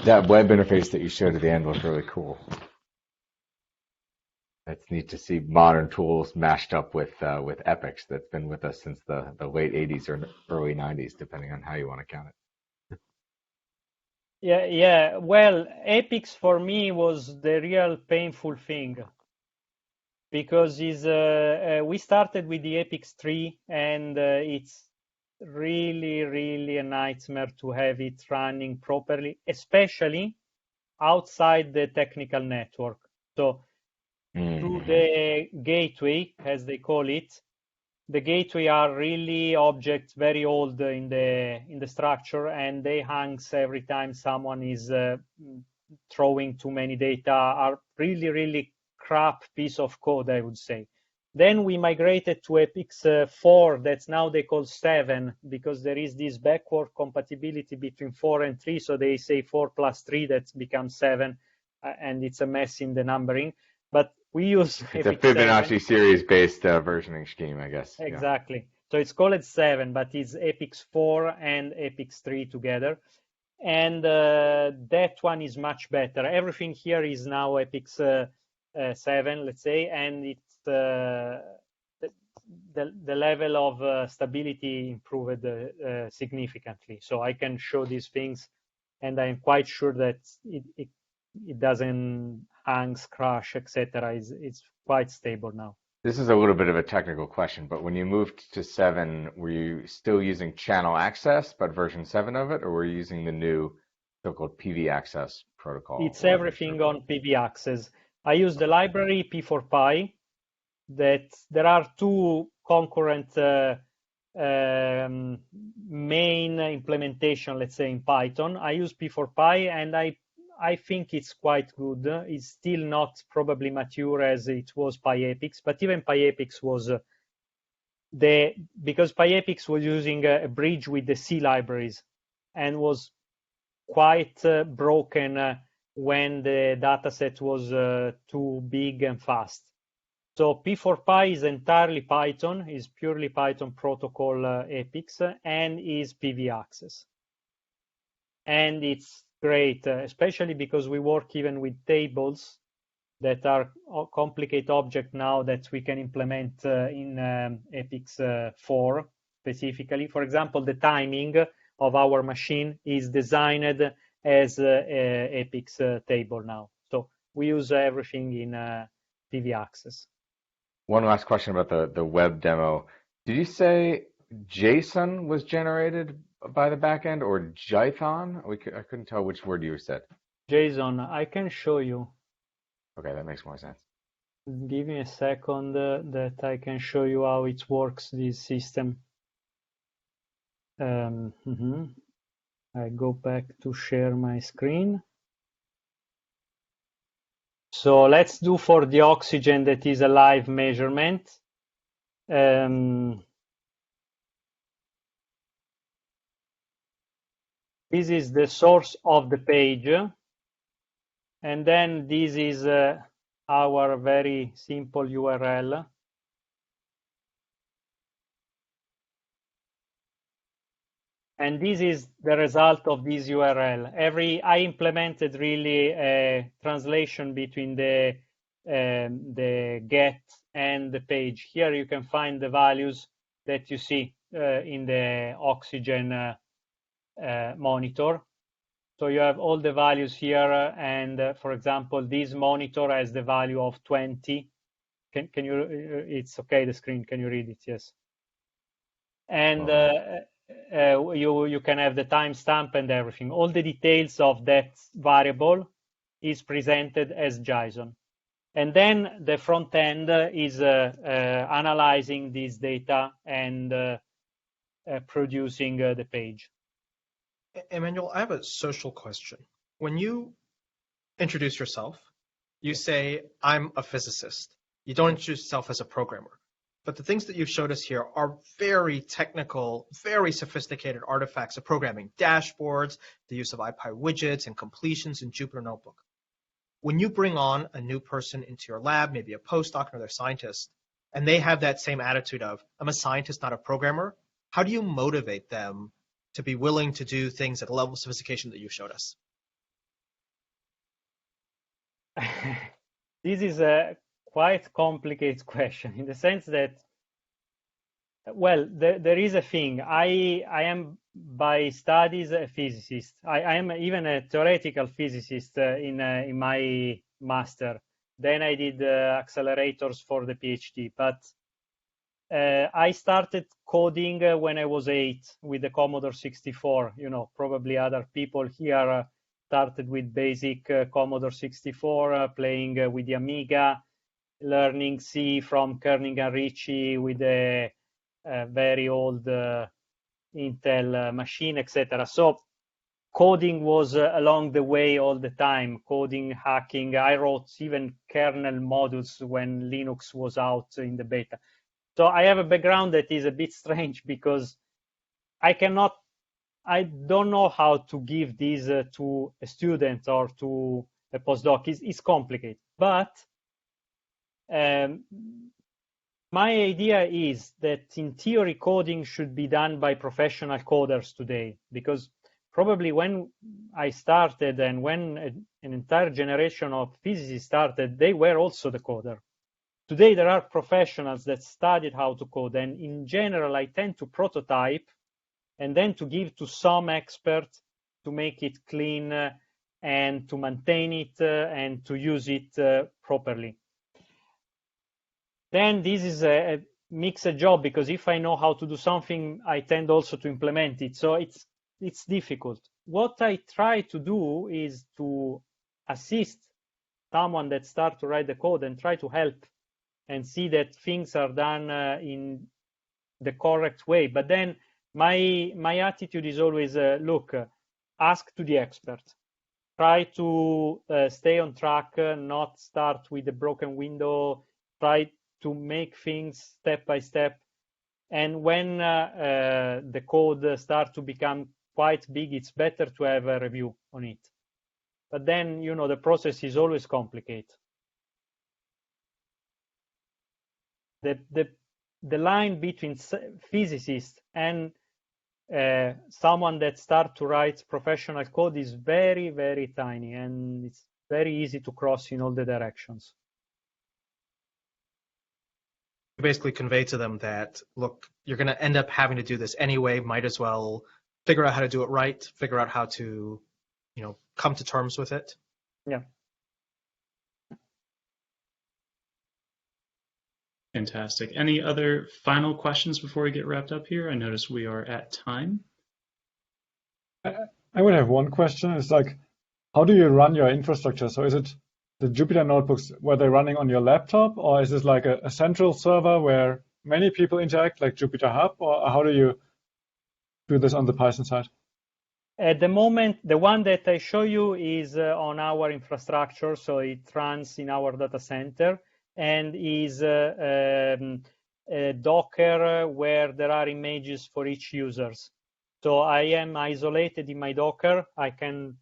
That web interface that you showed at the end was really cool. It's neat to see modern tools mashed up with epics that's been with us since the late 80s or early 90s, depending on how you want to count it. Yeah. Well, epics for me was the real painful thing, because we started with the epics 3, and it's really a nightmare to have it running properly, especially outside the technical network. So to the gateway, as they call it. The gateway are really objects very old in the structure, and they hangs every time someone is throwing too many data. Are really crap piece of code, I would say. Then we migrated to EPIX 4, that's now they call 7, because there is this backward compatibility between 4 and 3, so they say 4 plus 3, that becomes 7, and it's a mess in the numbering. But we use it's a EPIX Fibonacci 7. series-based versioning scheme, I guess. Exactly. Yeah. So it's called 7, but it's EPIX 4 and EPIX 3 together. And that one is much better. Everything here is now EPIX 7, let's say, and it's the level of stability improved significantly. So I can show these things, and I'm quite sure that it doesn't hang, crash, etc. It's quite stable now. This is a little bit of a technical question, but when you moved to 7, were you still using channel access, but version 7 of it, or were you using the new so-called PV access protocol? It's everything on PV access. I use the library P4Pi. That there are two concurrent main implementation, let's say, in Python. I use P4Pi, and I think it's quite good. It's still not probably mature as it was PyEpix, but even PyEpix was because PyEpix was using a bridge with the C libraries and was quite broken when the dataset was too big and fast. So P4Pi is entirely Python, is purely Python protocol EPIX, and is PV access. And it's great, especially because we work even with tables that are complicated objects now that we can implement in EPIX 4 specifically. For example, the timing of our machine is designed as EPIX table now. So we use everything in PV access. One last question about the web demo. Did you say JSON was generated by the backend or Jython? I couldn't tell which word you said. JSON, I can show you. Okay, that makes more sense. Give me a second that I can show you how it works, this system. I go back to share my screen. So let's do for the oxygen that is a live measurement. This is the source of the page. And then this is our very simple URL. And this is the result of this URL. I implemented really a translation between the get and the page. Here you can find the values that you see in the oxygen monitor. So you have all the values here, and for example, this monitor has the value of 20. Can you? It's okay. The screen. Can you read it? Yes. And you can have the timestamp and everything. All the details of that variable is presented as JSON, and then the front end is analyzing this data and producing the page. Emanuele, I have a social question. When you introduce yourself, you say, I'm a physicist. You don't introduce yourself as a programmer. But the things that you've showed us here are very technical, very sophisticated artifacts of programming, dashboards, the use of IPy widgets and completions in Jupyter Notebook. When you bring on a new person into your lab, maybe a postdoc or another scientist, and they have that same attitude of, I'm a scientist, not a programmer, how do you motivate them to be willing to do things at a level of sophistication that you showed us? This is a quite complicated question in the sense that, well, there is a thing. I am by studies a physicist. I am even a theoretical physicist in my master. Then I did accelerators for the PhD. But I started coding when I was 8 with the Commodore 64. You know, probably other people here started with basic Commodore 64, playing with the Amiga. learning C from Kerning and Ricci with a very old Intel machine, etc. So coding was along the way all the time, coding, hacking. I wrote even kernel modules when Linux was out in the beta. So I have a background that is a bit strange because I don't know how to give this to a student or to a postdoc. It's complicated. But my idea is that in theory, coding should be done by professional coders today, because probably when I started and when an entire generation of physicists started, they were also the coder. Today, there are professionals that studied how to code, and in general, I tend to prototype and then to give to some expert to make it clean and to maintain it and to use it properly. Then this is a mixed job, because if I know how to do something, I tend also to implement it. So it's difficult. What I try to do is to assist someone that starts to write the code and try to help and see that things are done in the correct way. But then my attitude is always, look, ask to the expert. Try to stay on track, not start with a broken window. Try to make things step by step. And when the code starts to become quite big, it's better to have a review on it. But then, you know, the process is always complicated. The line between physicist and someone that starts to write professional code is very, very tiny, and it's very easy to cross in all the directions. You basically convey to them that, look, you're going to end up having to do this anyway, might as well figure out how to do it right, figure out how to, you know, come to terms with it. Yeah. Fantastic. Any other final questions before we get wrapped up here? I notice we are at time. I would have one question. It's like, how do you run your infrastructure? So is it the Jupyter notebooks, were they running on your laptop, or is this like a central server where many people interact, like Jupyter Hub, or how do you do this on the Python side? At the moment, the one that I show you is on our infrastructure, so it runs in our data center and is a Docker where there are images for each users. So I am isolated in my Docker. I can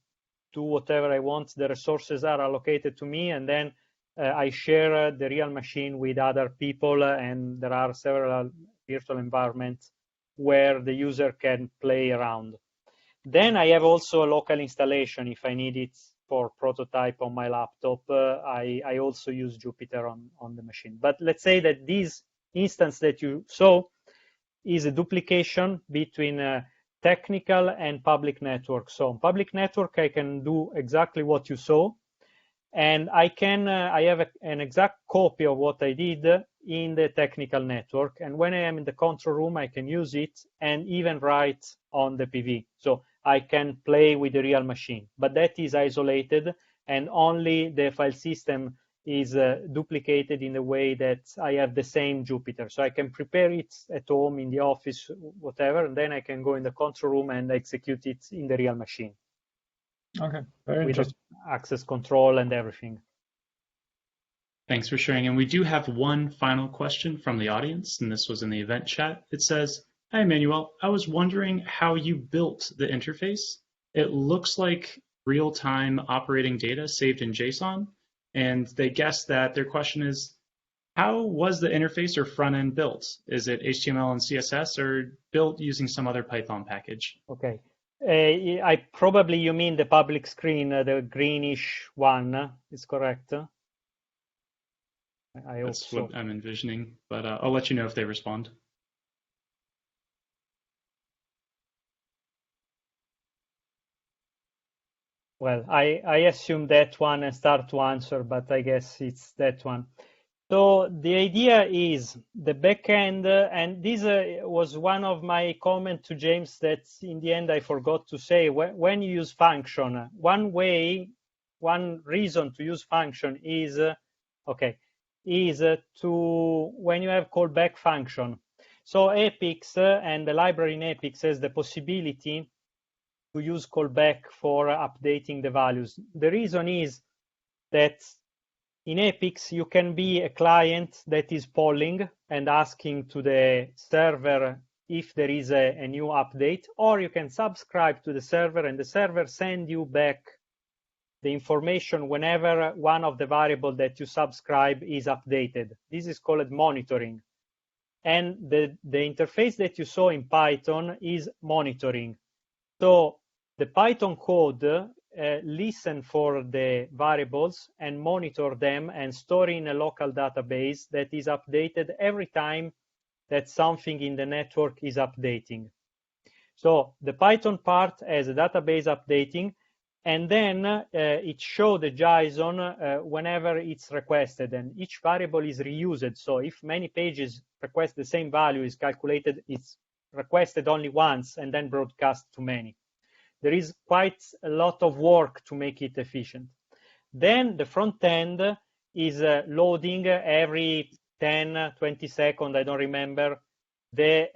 do whatever I want. The resources are allocated to me, and then I share the real machine with other people, and there are several virtual environments where the user can play around. Then I have also a local installation if I need it for prototype on my laptop. I also use Jupyter on the machine. But let's say that this instance that you saw is a duplication between technical and public network. So on public network, I can do exactly what you saw. And I have an exact copy of what I did in the technical network. And when I am in the control room, I can use it and even write on the PV. So I can play with the real machine. But that is isolated, and only the file system is duplicated in the way that I have the same Jupyter. So I can prepare it at home, in the office, whatever, and then I can go in the control room and execute it in the real machine. Okay, very interesting. With access control and everything. Thanks for sharing. And we do have one final question from the audience, and this was in the event chat. It says, "Hi, Emanuele. I was wondering how you built the interface. It looks like real-time operating data saved in JSON." And they guess that their question is, how was the interface or front end built? Is it HTML and CSS or built using some other Python package? Okay. Probably you mean the public screen, the greenish one, is correct? That's what I'm envisioning, but I'll let you know if they respond. Well, I assume that one and start to answer, but I guess it's that one. So the idea is the backend, and this was one of my comments to James that in the end I forgot to say. When you use function, one reason to use function is, is when you have callback function. So Epix and the library in Epix has the possibility to use callback for updating the values. The reason is that in Epix, you can be a client that is polling and asking to the server if there is a new update, or you can subscribe to the server and the server send you back the information whenever one of the variables that you subscribe is updated. This is called monitoring. And the interface that you saw in Python is monitoring. So the Python code listen for the variables and monitor them and store in a local database that is updated every time that something in the network is updating. So the Python part has a database updating, and then it shows the JSON whenever it's requested, and each variable is reused. So if many pages request the same value is calculated, it's requested only once and then broadcast to many. There is quite a lot of work to make it efficient. Then the front end is loading every 10, 20 seconds, I don't remember, the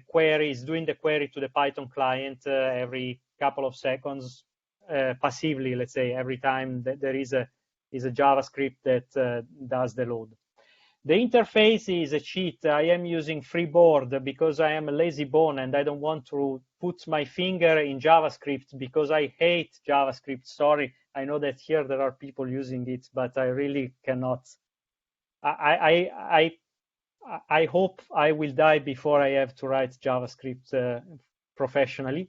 query, is doing the query to the Python client every couple of seconds, passively, let's say, every time that there is a JavaScript that does the load. The interface is a cheat. I am using Freeboard because I am a lazy bone and I don't want to put my finger in JavaScript because I hate JavaScript. Sorry, I know that here there are people using it, but I really cannot. I hope I will die before I have to write JavaScript professionally.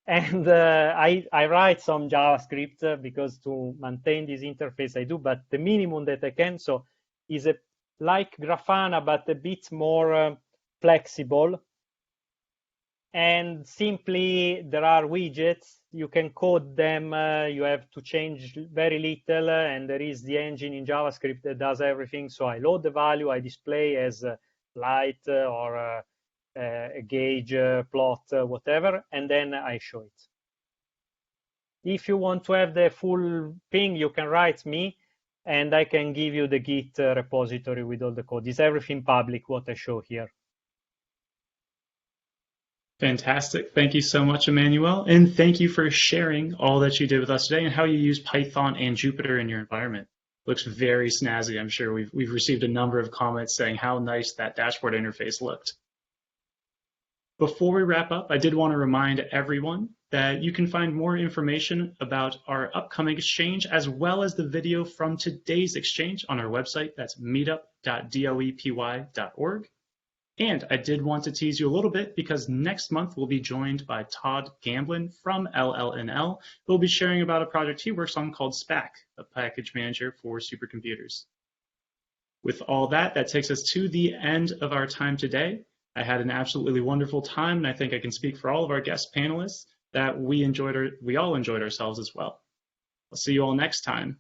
And I write some JavaScript because to maintain this interface I do, but the minimum that I can, so is like Grafana, but a bit more flexible. And simply, there are widgets. You can code them. You have to change very little. And there is the engine in JavaScript that does everything. So I load the value, I display as a light or a gauge, plot, whatever, and then I show it. If you want to have the full thing, you can write me, and I can give you the Git repository with all the code. It's everything public, what I show here. Fantastic. Thank you so much, Emanuele. And thank you for sharing all that you did with us today and how you use Python and Jupyter in your environment. Looks very snazzy. I'm sure we've received a number of comments saying how nice that dashboard interface looked. Before we wrap up, I did want to remind everyone that you can find more information about our upcoming exchange as well as the video from today's exchange on our website. That's meetup.doepy.org. And I did want to tease you a little bit because next month we'll be joined by Todd Gamblin from LLNL, who will be sharing about a project he works on called SPAC, a package manager for supercomputers. With all that takes us to the end of our time today. I had an absolutely wonderful time, and I think I can speak for all of our guest panelists that we all enjoyed ourselves as well. I'll see you all next time.